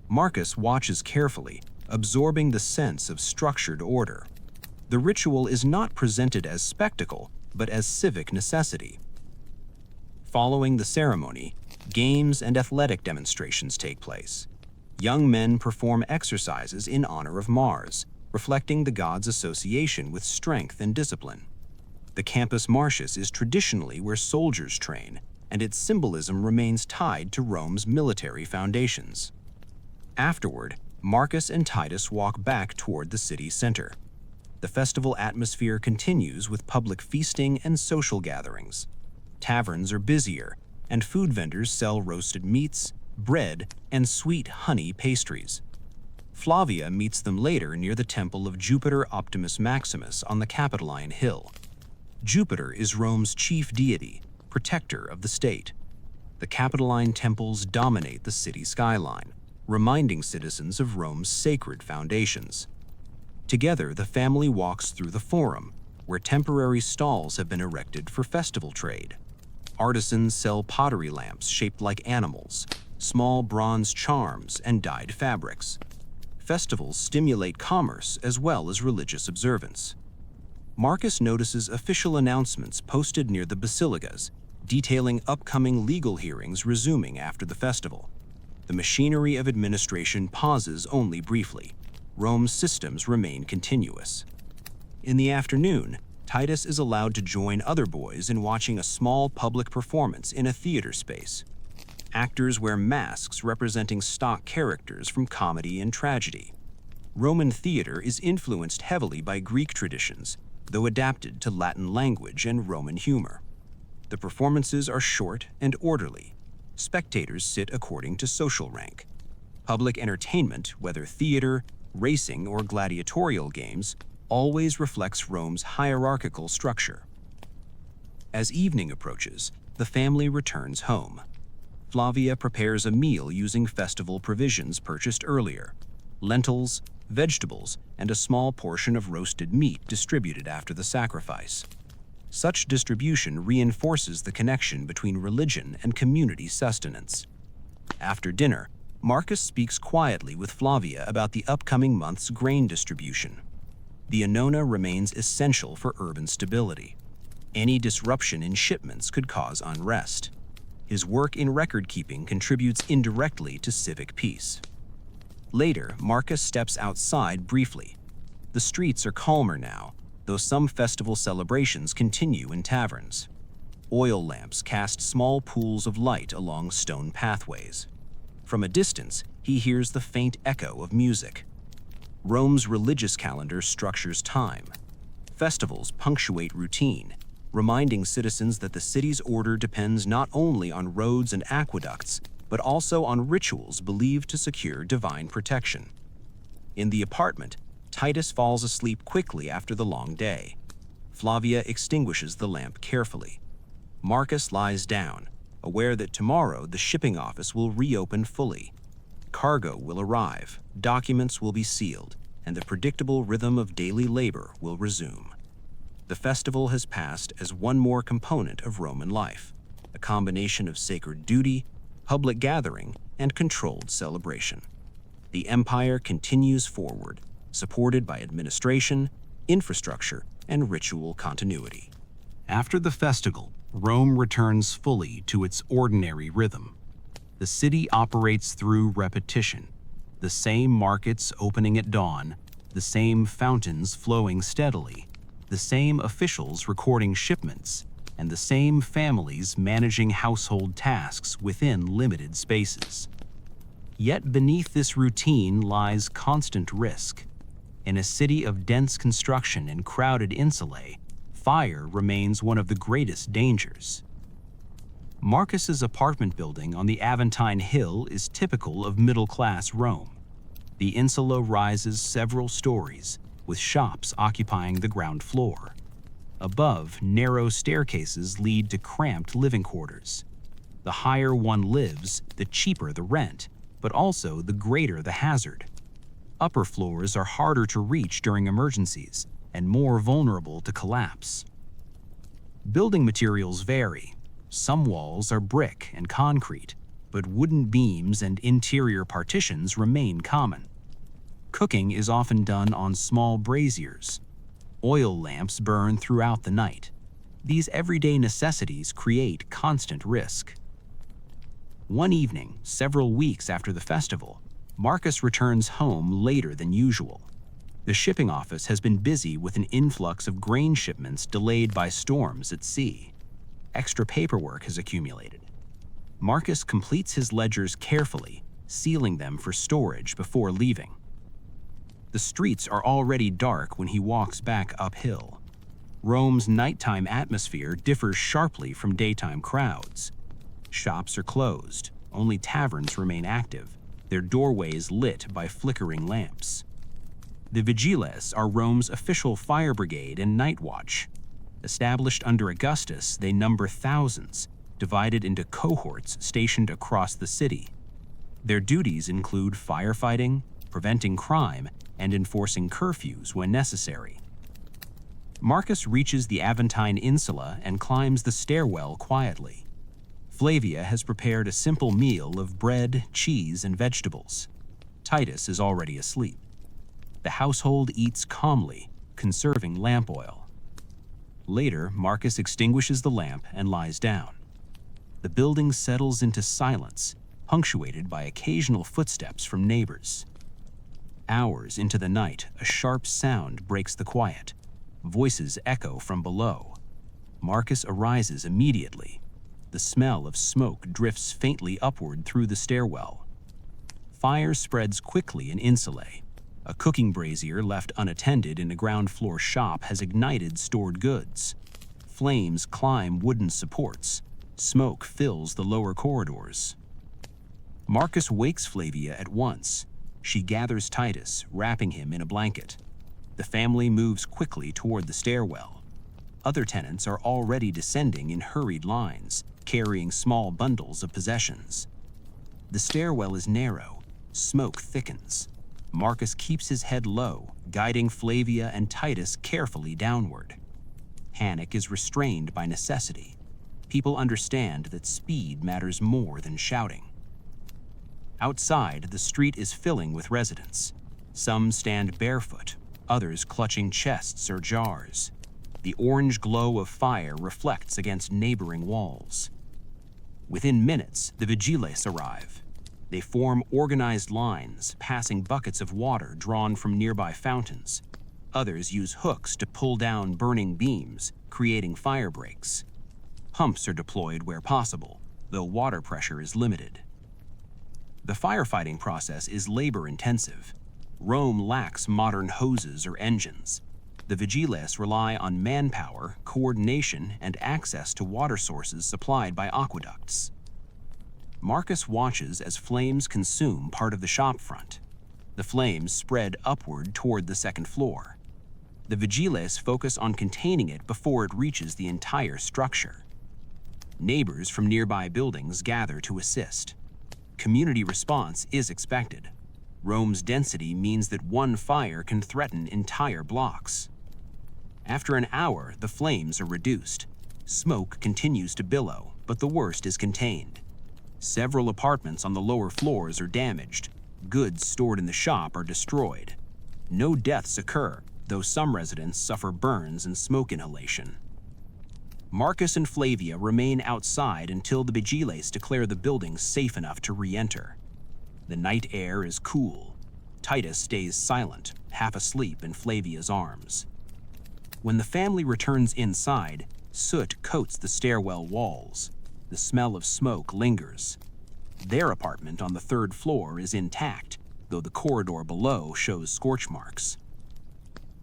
Marcus watches carefully, absorbing the sense of structured order. The ritual is not presented as spectacle, but as civic necessity. Following the ceremony, games and athletic demonstrations take place. Young men perform exercises in honor of Mars, reflecting the god's association with strength and discipline. The Campus Martius is traditionally where soldiers train, and its symbolism remains tied to Rome's military foundations. Afterward, Marcus and Titus walk back toward the city center. The festival atmosphere continues with public feasting and social gatherings. Taverns are busier, and food vendors sell roasted meats, bread, and sweet honey pastries. Flavia meets them later near the temple of Jupiter Optimus Maximus on the Capitoline Hill. Jupiter is Rome's chief deity, protector of the state. The Capitoline temples dominate the city skyline, reminding citizens of Rome's sacred foundations. Together, the family walks through the Forum, where temporary stalls have been erected for festival trade. Artisans sell pottery lamps shaped like animals, small bronze charms, and dyed fabrics. Festivals stimulate commerce as well as religious observance. Marcus notices official announcements posted near the basilicas, detailing upcoming legal hearings resuming after the festival. The machinery of administration pauses only briefly. Rome's systems remain continuous. In the afternoon, Titus is allowed to join other boys in watching a small public performance in a theater space. Actors wear masks representing stock characters from comedy and tragedy. Roman theater is influenced heavily by Greek traditions, though adapted to Latin language and Roman humor. The performances are short and orderly. Spectators sit according to social rank. Public entertainment, whether theater, racing, or gladiatorial games, always reflects Rome's hierarchical structure. As evening approaches, the family returns home. Flavia prepares a meal using festival provisions purchased earlier: lentils, vegetables, and a small portion of roasted meat distributed after the sacrifice. Such distribution reinforces the connection between religion and community sustenance. After dinner, Marcus speaks quietly with Flavia about the upcoming month's grain distribution. The annona remains essential for urban stability. Any disruption in shipments could cause unrest. His work in record-keeping contributes indirectly to civic peace. Later, Marcus steps outside briefly. The streets are calmer now, though some festival celebrations continue in taverns. Oil lamps cast small pools of light along stone pathways. From a distance, he hears the faint echo of music. Rome's religious calendar structures time. Festivals punctuate routine, reminding citizens that the city's order depends not only on roads and aqueducts, but also on rituals believed to secure divine protection. In the apartment, Titus falls asleep quickly after the long day. Flavia extinguishes the lamp carefully. Marcus lies down, aware that tomorrow the shipping office will reopen fully. Cargo will arrive, documents will be sealed, and the predictable rhythm of daily labor will resume. The festival has passed as one more component of Roman life, a combination of sacred duty, public gathering, and controlled celebration. The empire continues forward, supported by administration, infrastructure, and ritual continuity. After the festival, Rome returns fully to its ordinary rhythm. The city operates through repetition, the same markets opening at dawn, the same fountains flowing steadily, the same officials recording shipments, and the same families managing household tasks within limited spaces. Yet beneath this routine lies constant risk. In a city of dense construction and crowded insulae, fire remains one of the greatest dangers. Marcus's apartment building on the Aventine Hill is typical of middle-class Rome. The insula rises several stories, with shops occupying the ground floor. Above, narrow staircases lead to cramped living quarters. The higher one lives, the cheaper the rent, but also the greater the hazard. Upper floors are harder to reach during emergencies and more vulnerable to collapse. Building materials vary. Some walls are brick and concrete, but wooden beams and interior partitions remain common. Cooking is often done on small braziers. Oil lamps burn throughout the night. These everyday necessities create constant risk. One evening, several weeks after the festival, Marcus returns home later than usual. The shipping office has been busy with an influx of grain shipments delayed by storms at sea. Extra paperwork has accumulated. Marcus completes his ledgers carefully, sealing them for storage before leaving. The streets are already dark when he walks back uphill. Rome's nighttime atmosphere differs sharply from daytime crowds. Shops are closed, only taverns remain active, their doorways lit by flickering lamps. The Vigiles are Rome's official fire brigade and night watch. Established under Augustus, they number thousands, divided into cohorts stationed across the city. Their duties include firefighting, preventing crime, and enforcing curfews when necessary. Marcus reaches the Aventine Insula and climbs the stairwell quietly. Flavia has prepared a simple meal of bread, cheese, and vegetables. Titus is already asleep. The household eats calmly, conserving lamp oil. Later, Marcus extinguishes the lamp and lies down. The building settles into silence, punctuated by occasional footsteps from neighbors. Hours into the night, a sharp sound breaks the quiet. Voices echo from below. Marcus arises immediately. The smell of smoke drifts faintly upward through the stairwell. Fire spreads quickly in insulae. A cooking brazier left unattended in a ground floor shop has ignited stored goods. Flames climb wooden supports. Smoke fills the lower corridors. Marcus wakes Flavia at once. She gathers Titus, wrapping him in a blanket. The family moves quickly toward the stairwell. Other tenants are already descending in hurried lines, carrying small bundles of possessions. The stairwell is narrow. Smoke thickens. Marcus keeps his head low, guiding Flavia and Titus carefully downward. Panic is restrained by necessity. People understand that speed matters more than shouting. Outside, the street is filling with residents. Some stand barefoot, others clutching chests or jars. The orange glow of fire reflects against neighboring walls. Within minutes, the Vigiles arrive. They form organized lines, passing buckets of water drawn from nearby fountains. Others use hooks to pull down burning beams, creating fire breaks. Pumps are deployed where possible, though water pressure is limited. The firefighting process is labor-intensive. Rome lacks modern hoses or engines. The Vigiles rely on manpower, coordination, and access to water sources supplied by aqueducts. Marcus watches as flames consume part of the shop front. The flames spread upward toward the second floor. The Vigiles focus on containing it before it reaches the entire structure. Neighbors from nearby buildings gather to assist. Community response is expected. Rome's density means that one fire can threaten entire blocks. After an hour, the flames are reduced. Smoke continues to billow, but the worst is contained. Several apartments on the lower floors are damaged. Goods stored in the shop are destroyed. No deaths occur, though some residents suffer burns and smoke inhalation. Marcus and Flavia remain outside until the Vigiles declare the building safe enough to re-enter. The night air is cool. Titus stays silent, half asleep in Flavia's arms. When the family returns inside, Soot coats the stairwell walls. The smell of smoke lingers. Their apartment on the third floor is intact, though the corridor below shows scorch marks.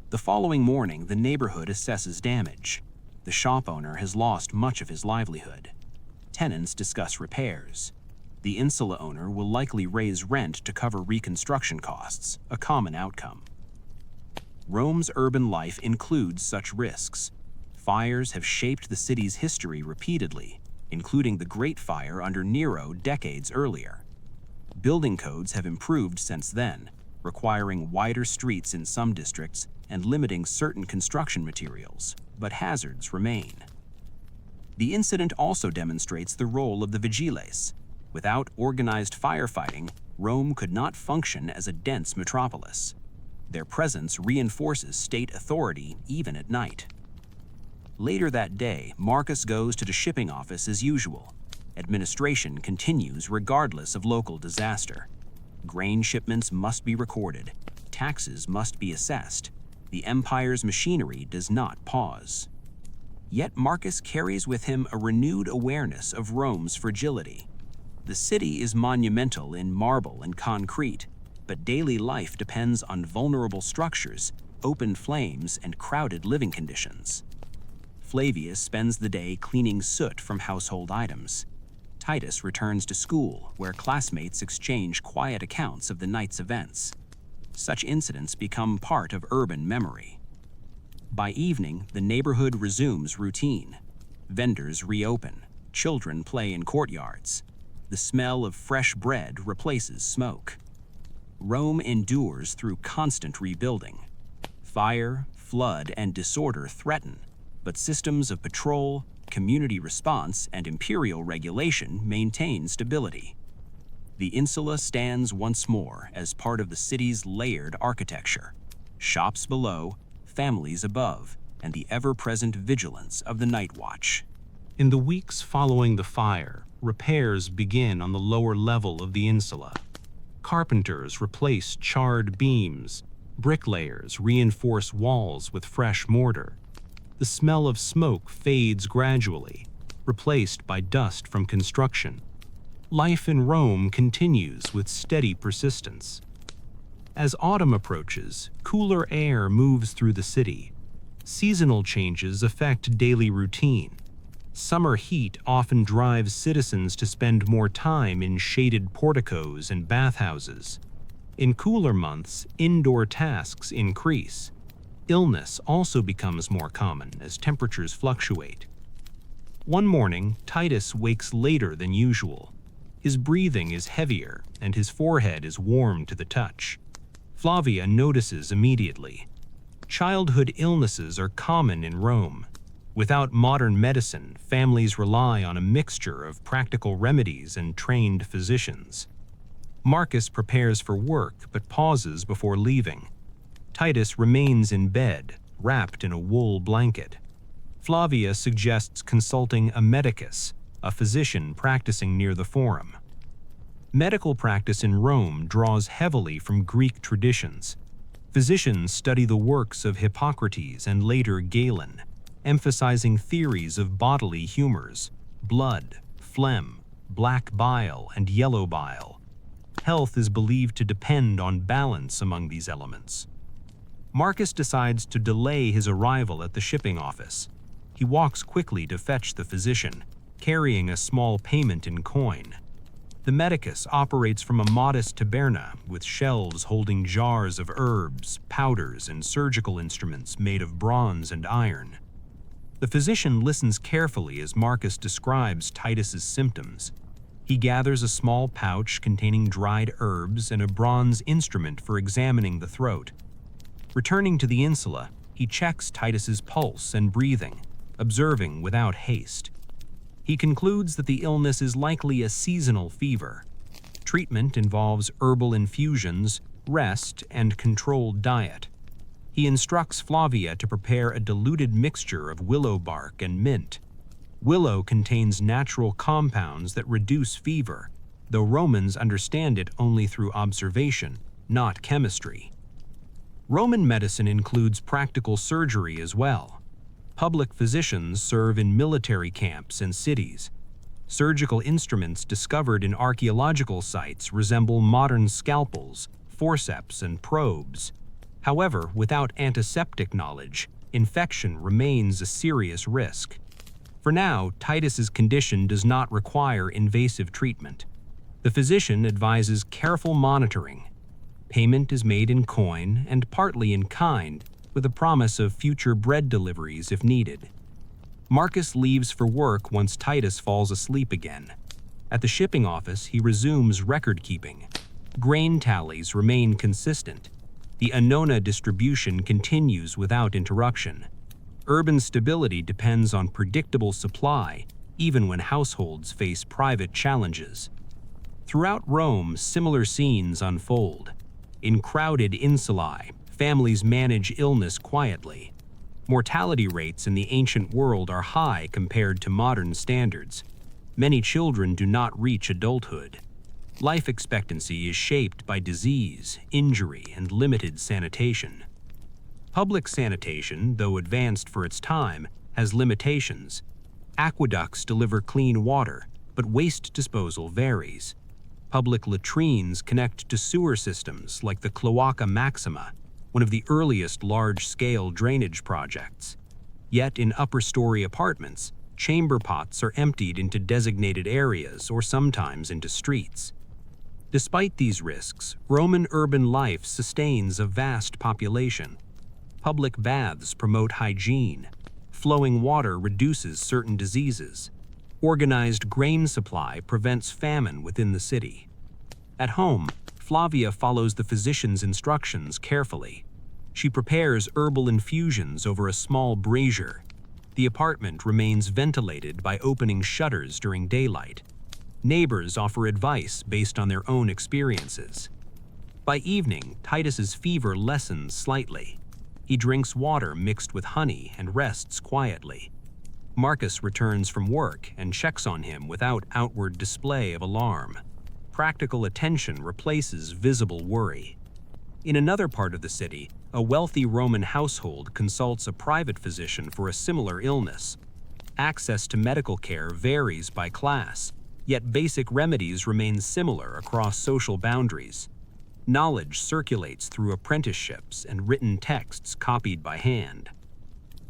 The following morning, the neighborhood assesses damage. The shop owner has lost much of his livelihood. Tenants discuss repairs. The insula owner will likely raise rent to cover reconstruction costs, a common outcome. Rome's urban life includes such risks. Fires have shaped the city's history repeatedly, including the Great Fire under Nero decades earlier. Building codes have improved since then, requiring wider streets in some districts and limiting certain construction materials, but hazards remain. The incident also demonstrates the role of the vigiles. Without organized firefighting, Rome could not function as a dense metropolis. Their presence reinforces state authority even at night. Later that day, Marcus goes to the shipping office as usual. Administration continues regardless of local disaster. Grain shipments must be recorded. Taxes must be assessed. The empire's machinery does not pause. Yet Marcus carries with him a renewed awareness of Rome's fragility. The city is monumental in marble and concrete, but daily life depends on vulnerable structures, open flames, and crowded living conditions. Flavius spends the day cleaning soot from household items. Titus returns to school, where classmates exchange quiet accounts of the night's events. Such incidents become part of urban memory. By evening, the neighborhood resumes routine. Vendors reopen. Children play in courtyards. The smell of fresh bread replaces smoke. Rome endures through constant rebuilding. Fire, flood, and disorder threaten, but systems of patrol, community response, and imperial regulation maintain stability. The insula stands once more as part of the city's layered architecture. Shops below, families above, and the ever-present vigilance of the night watch. In the weeks following the fire, repairs begin on the lower level of the insula. Carpenters replace charred beams. Bricklayers reinforce walls with fresh mortar. The smell of smoke fades gradually, replaced by dust from construction. Life in Rome continues with steady persistence. As autumn approaches, cooler air moves through the city. Seasonal changes affect daily routine. Summer heat often drives citizens to spend more time in shaded porticos and bathhouses. In cooler months, indoor tasks increase. Illness also becomes more common as temperatures fluctuate. One morning, Titus wakes later than usual. His breathing is heavier, and his forehead is warm to the touch. Flavia notices immediately. Childhood illnesses are common in Rome. Without modern medicine, families rely on a mixture of practical remedies and trained physicians. Marcus prepares for work but pauses before leaving. Titus remains in bed, wrapped in a wool blanket. Flavia suggests consulting a medicus, a physician practicing near the Forum. Medical practice in Rome draws heavily from Greek traditions. Physicians study the works of Hippocrates and later Galen, emphasizing theories of bodily humors, blood, phlegm, black bile, and yellow bile. Health is believed to depend on balance among these elements. Marcus decides to delay his arrival at the shipping office. He walks quickly to fetch the physician, carrying a small payment in coin. The medicus operates from a modest taberna with shelves holding jars of herbs, powders, and surgical instruments made of bronze and iron. The physician listens carefully as Marcus describes Titus's symptoms. He gathers a small pouch containing dried herbs and a bronze instrument for examining the throat. Returning to the insula, he checks Titus's pulse and breathing, observing without haste. He concludes that the illness is likely a seasonal fever. Treatment involves herbal infusions, rest, and controlled diet. He instructs Flavia to prepare a diluted mixture of willow bark and mint. Willow contains natural compounds that reduce fever, though Romans understand it only through observation, not chemistry. Roman medicine includes practical surgery as well. Public physicians serve in military camps and cities. Surgical instruments discovered in archaeological sites resemble modern scalpels, forceps, and probes. However, without antiseptic knowledge, infection remains a serious risk. For now, Titus's condition does not require invasive treatment. The physician advises careful monitoring. Payment is made in coin and partly in kind, with a promise of future bread deliveries if needed. Marcus leaves for work once Titus falls asleep again. At the shipping office, he resumes record-keeping. Grain tallies remain consistent. The annona distribution continues without interruption. Urban stability depends on predictable supply, even when households face private challenges. Throughout Rome, similar scenes unfold. In crowded insulae, families manage illness quietly. Mortality rates in the ancient world are high compared to modern standards. Many children do not reach adulthood. Life expectancy is shaped by disease, injury, and limited sanitation. Public sanitation, though advanced for its time, has limitations. Aqueducts deliver clean water, but waste disposal varies. Public latrines connect to sewer systems like the Cloaca Maxima, one of the earliest large-scale drainage projects. Yet in upper-story apartments, chamber pots are emptied into designated areas or sometimes into streets. Despite these risks, Roman urban life sustains a vast population. Public baths promote hygiene. Flowing water reduces certain diseases. Organized grain supply prevents famine within the city. At home, Flavia follows the physician's instructions carefully. She prepares herbal infusions over a small brazier. The apartment remains ventilated by opening shutters during daylight. Neighbors offer advice based on their own experiences. By evening, Titus's fever lessens slightly. He drinks water mixed with honey and rests quietly. Marcus returns from work and checks on him without outward display of alarm. Practical attention replaces visible worry. In another part of the city, a wealthy Roman household consults a private physician for a similar illness. Access to medical care varies by class, yet basic remedies remain similar across social boundaries. Knowledge circulates through apprenticeships and written texts copied by hand.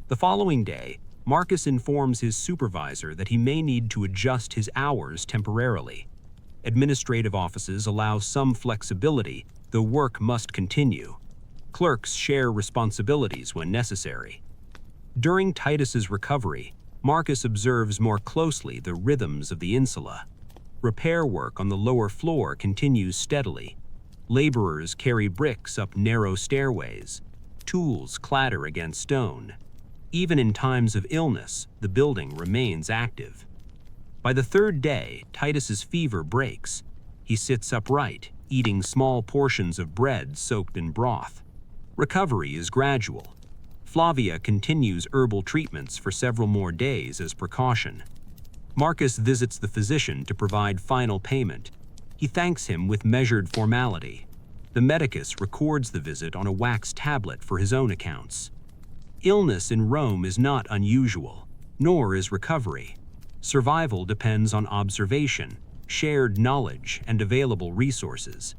The following day, Marcus informs his supervisor that he may need to adjust his hours temporarily. Administrative offices allow some flexibility, though work must continue. Clerks share responsibilities when necessary. During Titus's recovery, Marcus observes more closely the rhythms of the insula. Repair work on the lower floor continues steadily. Laborers carry bricks up narrow stairways. Tools clatter against stone. Even in times of illness, the building remains active. By the third day, Titus's fever breaks. He sits upright, eating small portions of bread soaked in broth. Recovery is gradual. Flavia continues herbal treatments for several more days as precaution. Marcus visits the physician to provide final payment. He thanks him with measured formality. The medicus records the visit on a wax tablet for his own accounts. Illness in Rome is not unusual, nor is recovery. Survival depends on observation, shared knowledge, and available resources.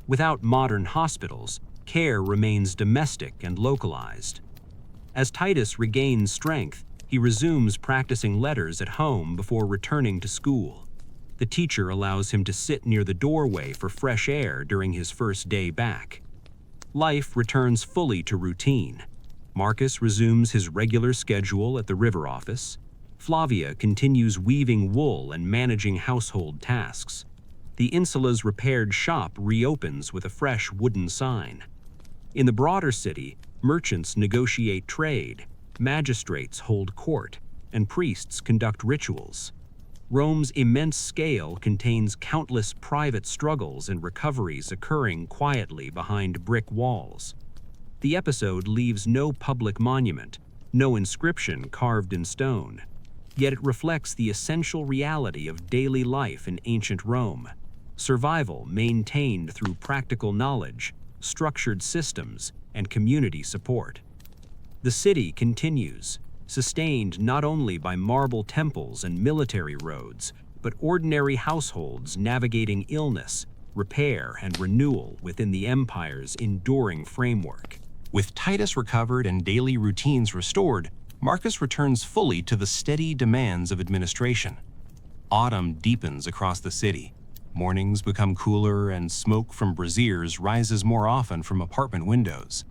Without modern hospitals, care remains domestic and localized. As Titus regains strength, he resumes practicing letters at home before returning to school. The teacher allows him to sit near the doorway for fresh air during his first day back. Life returns fully to routine. Marcus resumes his regular schedule at the river office. Flavia continues weaving wool and managing household tasks. The insula's repaired shop reopens with a fresh wooden sign. In the broader city, merchants negotiate trade, magistrates hold court, and priests conduct rituals. Rome's immense scale contains countless private struggles and recoveries occurring quietly behind brick walls. The episode leaves no public monument, no inscription carved in stone, yet it reflects the essential reality of daily life in ancient Rome. Survival maintained through practical knowledge, structured systems, and community support. The city continues, sustained not only by marble temples and military roads, but ordinary households navigating illness, repair, and renewal within the empire's enduring framework. With Titus recovered and daily routines restored, Marcus returns fully to the steady demands of administration. Autumn deepens across the city. Mornings become cooler and smoke from braziers rises more often from apartment windows.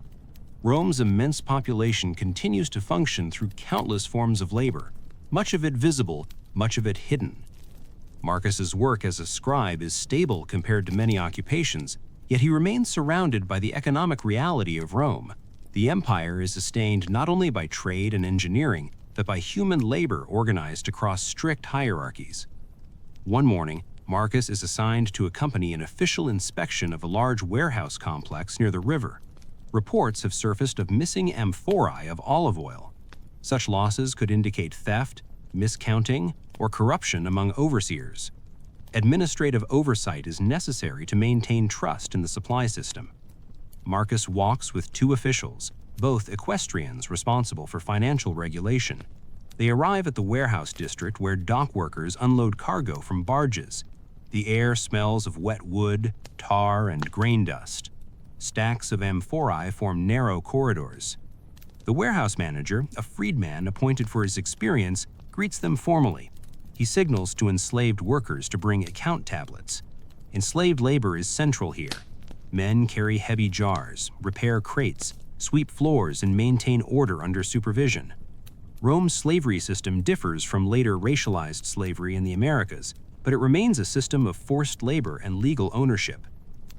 Rome's immense population continues to function through countless forms of labor, much of it visible, much of it hidden. Marcus's work as a scribe is stable compared to many occupations, yet he remains surrounded by the economic reality of Rome. The empire is sustained not only by trade and engineering, but by human labor organized across strict hierarchies. One morning, Marcus is assigned to accompany an official inspection of a large warehouse complex near the river. Reports have surfaced of missing amphorae of olive oil. Such losses could indicate theft, miscounting, or corruption among overseers. Administrative oversight is necessary to maintain trust in the supply system. Marcus walks with two officials, both equestrians responsible for financial regulation. They arrive at the warehouse district where dock workers unload cargo from barges. The air smells of wet wood, tar, and grain dust. Stacks of amphorae form narrow corridors. The warehouse manager, a freedman appointed for his experience, greets them formally. He signals to enslaved workers to bring account tablets. Enslaved labor is central here. Men carry heavy jars, repair crates, sweep floors, and maintain order under supervision. Rome's slavery system differs from later racialized slavery in the Americas, but it remains a system of forced labor and legal ownership.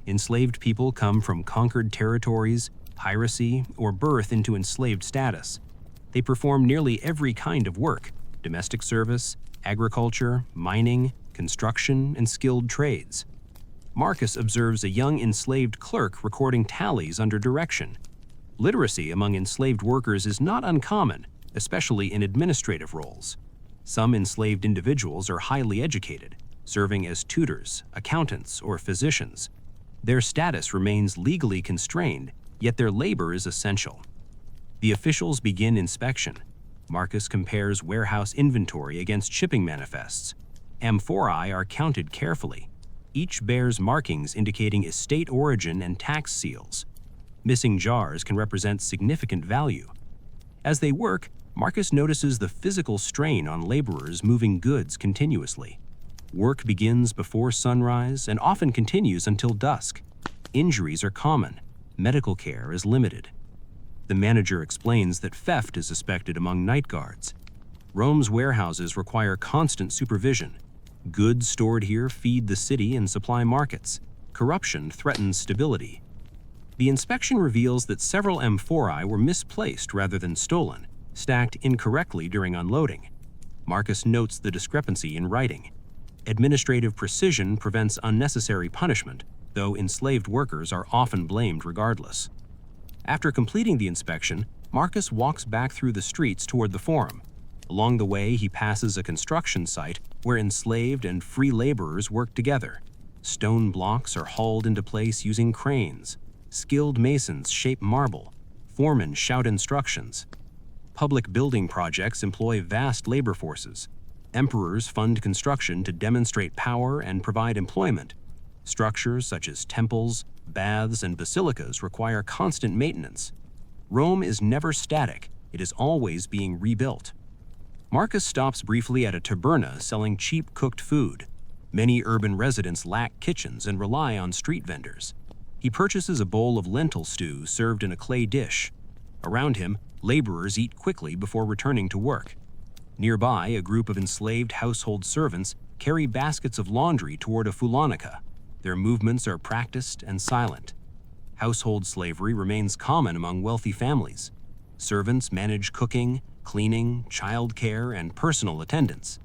Enslaved people come from conquered territories, piracy, or birth into enslaved status. They perform nearly every kind of work: domestic service, agriculture, mining, construction, and skilled trades. Marcus observes a young enslaved clerk recording tallies under direction. Literacy among enslaved workers is not uncommon, especially in administrative roles. Some enslaved individuals are highly educated, serving as tutors, accountants, or physicians. Their status remains legally constrained, yet their labor is essential. The officials begin inspection. Marcus compares warehouse inventory against shipping manifests. Amphorae are counted carefully. Each bears markings indicating estate origin and tax seals. Missing jars can represent significant value. As they work, Marcus notices the physical strain on laborers moving goods continuously. Work begins before sunrise and often continues until dusk. Injuries are common. Medical care is limited. The manager explains that theft is suspected among night guards. Rome's warehouses require constant supervision. Goods stored here feed the city and supply markets. Corruption threatens stability. The inspection reveals that several amphorae were misplaced rather than stolen, stacked incorrectly during unloading. Marcus notes the discrepancy in writing. Administrative precision prevents unnecessary punishment, though enslaved workers are often blamed regardless. After completing the inspection, Marcus walks back through the streets toward the Forum. Along the way, he passes a construction site where enslaved and free laborers work together. Stone blocks are hauled into place using cranes. Skilled masons shape marble. Foremen shout instructions. Public building projects employ vast labor forces. Emperors fund construction to demonstrate power and provide employment. Structures such as temples, baths, and basilicas require constant maintenance. Rome is never static, it is always being rebuilt. Marcus stops briefly at a taberna selling cheap cooked food. Many urban residents lack kitchens and rely on street vendors. He purchases a bowl of lentil stew served in a clay dish. Around him, laborers eat quickly before returning to work. Nearby, a group of enslaved household servants carry baskets of laundry toward a fulanica. Their movements are practiced and silent. Household slavery remains common among wealthy families. Servants manage cooking, cleaning, childcare, and personal attendance.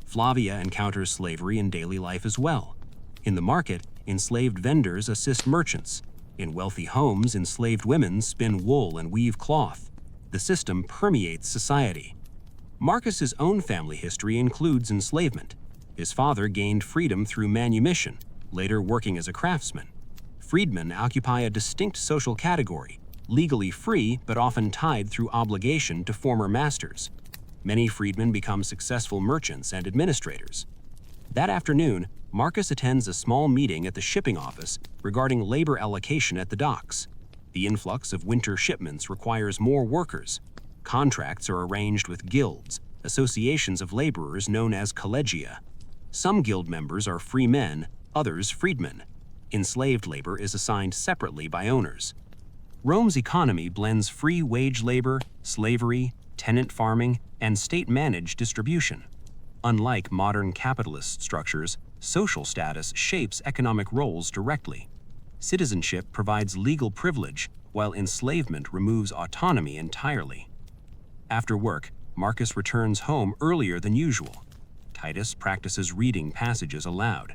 Flavia encounters slavery in daily life as well. In the market, enslaved vendors assist merchants. In wealthy homes, enslaved women spin wool and weave cloth. The system permeates society. Marcus's own family history includes enslavement. His father gained freedom through manumission, later working as a craftsman. Freedmen occupy a distinct social category. legally free but often tied through obligation to former masters. Many freedmen become successful merchants and administrators. That afternoon, Marcus attends a small meeting at the shipping office regarding labor allocation at the docks. The influx of winter shipments requires more workers. Contracts are arranged with guilds, associations of laborers known as collegia. Some guild members are free men, others freedmen. Enslaved labor is assigned separately by owners. Rome's economy blends free wage labor, slavery, tenant farming, and state-managed distribution. Unlike modern capitalist structures, social status shapes economic roles directly. Citizenship provides legal privilege, while enslavement removes autonomy entirely. After work, Marcus returns home earlier than usual. Titus practices reading passages aloud.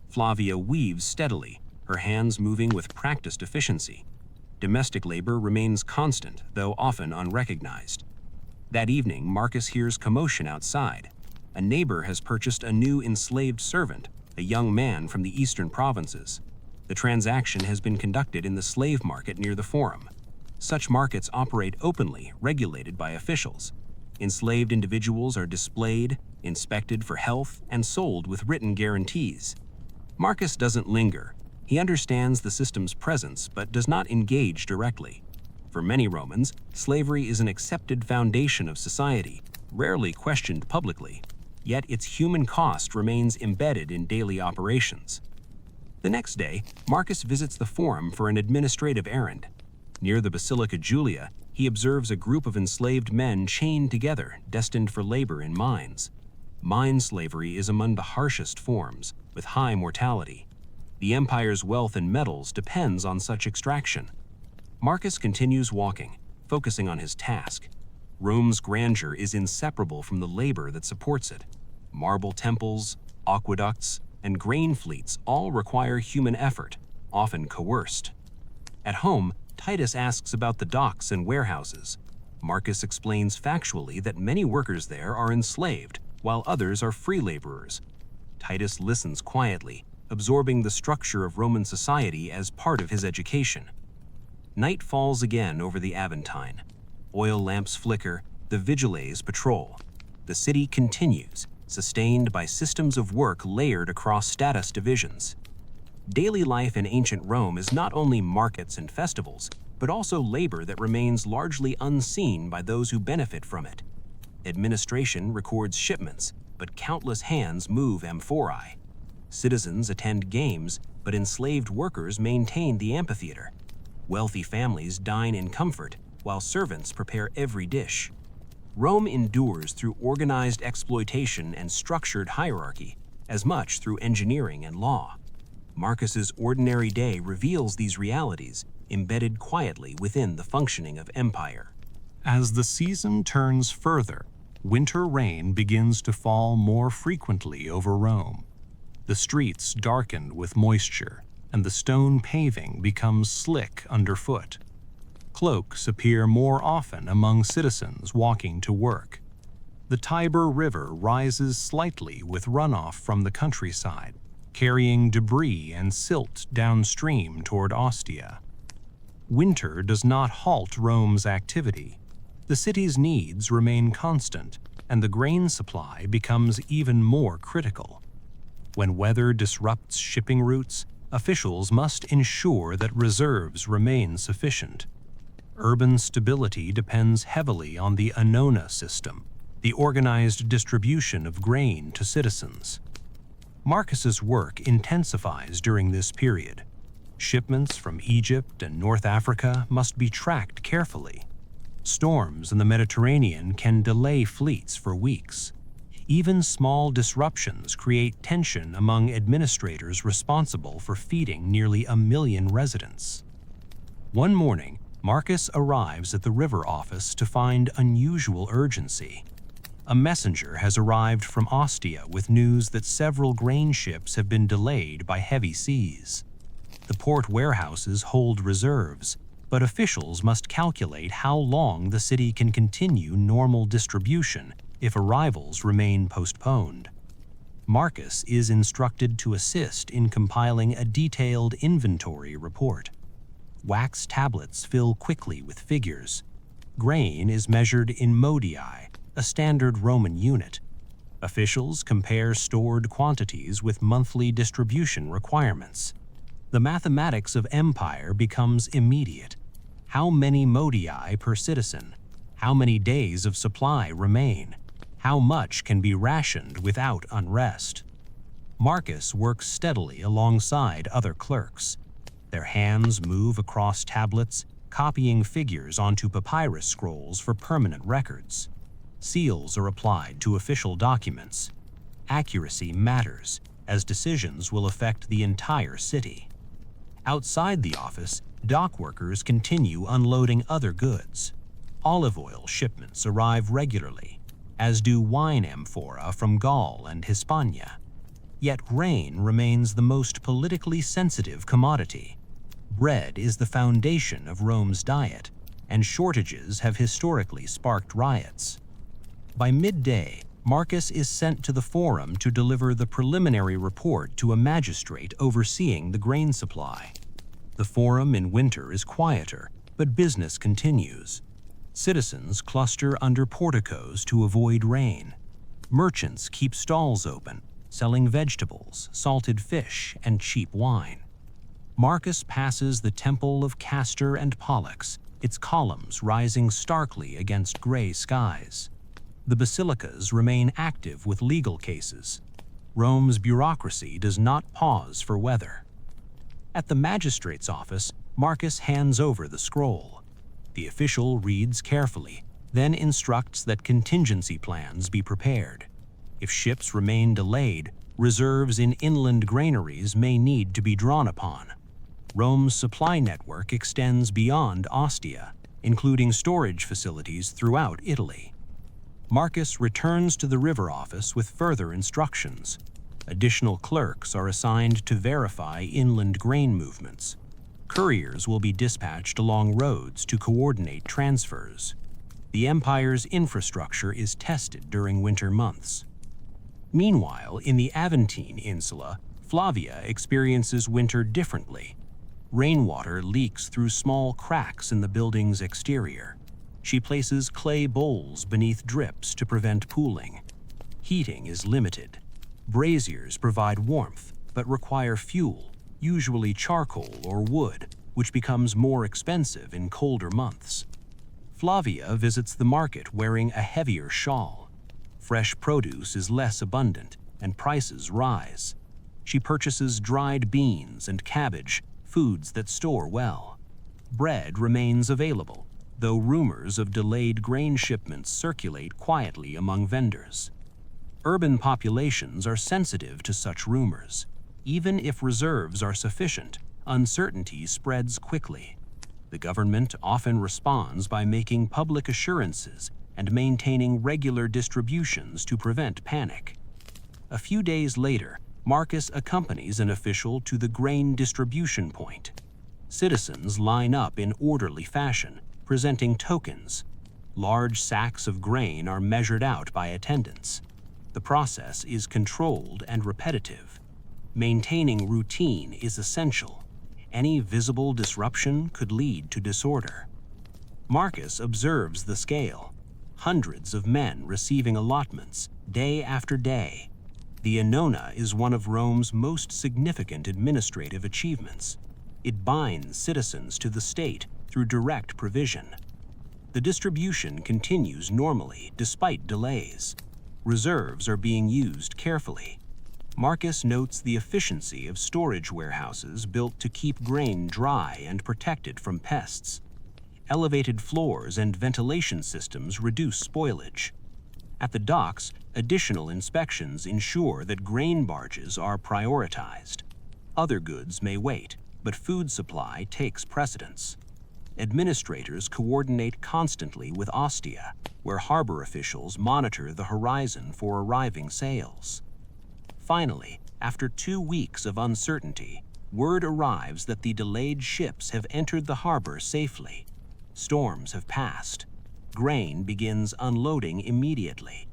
Flavia weaves steadily, her hands moving with practiced efficiency. Domestic labor remains constant, though often unrecognized. That evening, Marcus hears commotion outside. A neighbor has purchased a new enslaved servant, a young man from the eastern provinces. The transaction has been conducted in the slave market near the Forum. Such markets operate openly, regulated by officials. Enslaved individuals are displayed, inspected for health, and sold with written guarantees. Marcus doesn't linger. He understands the system's presence but does not engage directly. For many Romans, slavery is an accepted foundation of society, rarely questioned publicly, yet its human cost remains embedded in daily operations. The next day, Marcus visits the Forum for an administrative errand. Near the Basilica Julia, he observes a group of enslaved men chained together, destined for labor in mines. Mine slavery is among the harshest forms, with high mortality. The empire's wealth and metals depends on such extraction. Marcus continues walking, focusing on his task. Rome's grandeur is inseparable from the labor that supports it. Marble temples, aqueducts, and grain fleets all require human effort, often coerced. At home, Titus asks about the docks and warehouses. Marcus explains factually that many workers there are enslaved, while others are free laborers. Titus listens quietly, absorbing the structure of Roman society as part of his education. Night falls again over the Aventine. Oil lamps flicker, the vigiles patrol. The city continues, sustained by systems of work layered across status divisions. Daily life in ancient Rome is not only markets and festivals, but also labor that remains largely unseen by those who benefit from it. Administration records shipments, but countless hands move amphorae. Citizens attend games, but enslaved workers maintain the amphitheater. Wealthy families dine in comfort, while servants prepare every dish. Rome endures through organized exploitation and structured hierarchy, as much through engineering and law. Marcus's ordinary day reveals these realities, embedded quietly within the functioning of empire. As the season turns further, winter rain begins to fall more frequently over Rome. The streets darken with moisture, and the stone paving becomes slick underfoot. Cloaks appear more often among citizens walking to work. The Tiber River rises slightly with runoff from the countryside, carrying debris and silt downstream toward Ostia. Winter does not halt Rome's activity. The city's needs remain constant, and the grain supply becomes even more critical. When weather disrupts shipping routes, officials must ensure that reserves remain sufficient. Urban stability depends heavily on the annona system, the organized distribution of grain to citizens. Marcus's work intensifies during this period. Shipments from Egypt and North Africa must be tracked carefully. Storms in the Mediterranean can delay fleets for weeks. Even small disruptions create tension among administrators responsible for feeding nearly 1 million residents. One morning, Marcus arrives at the river office to find unusual urgency. A messenger has arrived from Ostia with news that several grain ships have been delayed by heavy seas. The port warehouses hold reserves, but officials must calculate how long the city can continue normal distribution if arrivals remain postponed. Marcus is instructed to assist in compiling a detailed inventory report. Wax tablets fill quickly with figures. Grain is measured in modii, a standard Roman unit. Officials compare stored quantities with monthly distribution requirements. The mathematics of empire becomes immediate. How many modii per citizen? How many days of supply remain? How much can be rationed without unrest? Marcus works steadily alongside other clerks. Their hands move across tablets, copying figures onto papyrus scrolls for permanent records. Seals are applied to official documents. Accuracy matters, as decisions will affect the entire city. Outside the office, dock workers continue unloading other goods. Olive oil shipments arrive regularly, as do wine amphora from Gaul and Hispania. Yet grain remains the most politically sensitive commodity. Bread is the foundation of Rome's diet, and shortages have historically sparked riots. By midday, Marcus is sent to the Forum to deliver the preliminary report to a magistrate overseeing the grain supply. The Forum in winter is quieter, but business continues. Citizens cluster under porticos to avoid rain. Merchants keep stalls open, selling vegetables, salted fish, and cheap wine. Marcus passes the Temple of Castor and Pollux, its columns rising starkly against gray skies. The basilicas remain active with legal cases. Rome's bureaucracy does not pause for weather. At the magistrate's office, Marcus hands over the scroll. The official reads carefully, then instructs that contingency plans be prepared. If ships remain delayed, reserves in inland granaries may need to be drawn upon. Rome's supply network extends beyond Ostia, including storage facilities throughout Italy. Marcus returns to the river office with further instructions. Additional clerks are assigned to verify inland grain movements. Couriers will be dispatched along roads to coordinate transfers. The empire's infrastructure is tested during winter months. Meanwhile, in the Aventine Insula, Flavia experiences winter differently. Rainwater leaks through small cracks in the building's exterior. She places clay bowls beneath drips to prevent pooling. Heating is limited. Braziers provide warmth, but require fuel, usually charcoal or wood, which becomes more expensive in colder months. Flavia visits the market wearing a heavier shawl. Fresh produce is less abundant, and prices rise. She purchases dried beans and cabbage, foods that store well. Bread remains available, though rumors of delayed grain shipments circulate quietly among vendors. Urban populations are sensitive to such rumors. Even if reserves are sufficient, uncertainty spreads quickly. The government often responds by making public assurances and maintaining regular distributions to prevent panic. A few days later, Marcus accompanies an official to the grain distribution point. Citizens line up in orderly fashion, presenting tokens. Large sacks of grain are measured out by attendants. The process is controlled and repetitive. Maintaining routine is essential. Any visible disruption could lead to disorder. Marcus observes the scale. Hundreds of men receiving allotments, day after day. The annona is one of Rome's most significant administrative achievements. It binds citizens to the state through direct provision. The distribution continues normally despite delays. Reserves are being used carefully. Marcus notes the efficiency of storage warehouses built to keep grain dry and protected from pests. Elevated floors and ventilation systems reduce spoilage. At the docks, additional inspections ensure that grain barges are prioritized. Other goods may wait, but food supply takes precedence. Administrators coordinate constantly with Ostia, where harbor officials monitor the horizon for arriving sails. Finally, after 2 weeks of uncertainty, word arrives that the delayed ships have entered the harbor safely. Storms have passed. Grain begins unloading immediately.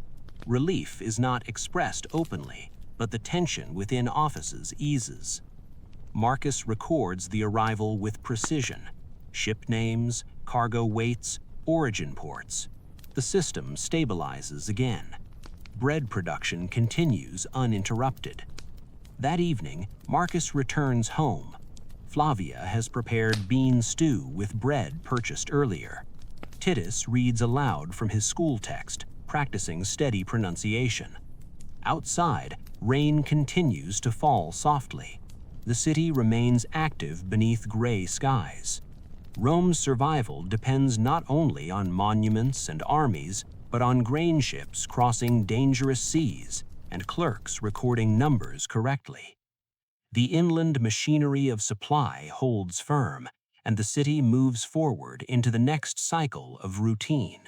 Relief is not expressed openly, but the tension within offices eases. Marcus records the arrival with precision, ship names, cargo weights, origin ports. The system stabilizes again. Bread production continues uninterrupted. That evening, Marcus returns home. Flavia has prepared bean stew with bread purchased earlier. Titus reads aloud from his school text, practicing steady pronunciation. Outside, rain continues to fall softly. The city remains active beneath gray skies. Rome's survival depends not only on monuments and armies, but on grain ships crossing dangerous seas and clerks recording numbers correctly. The inland machinery of supply holds firm, and the city moves forward into the next cycle of routine.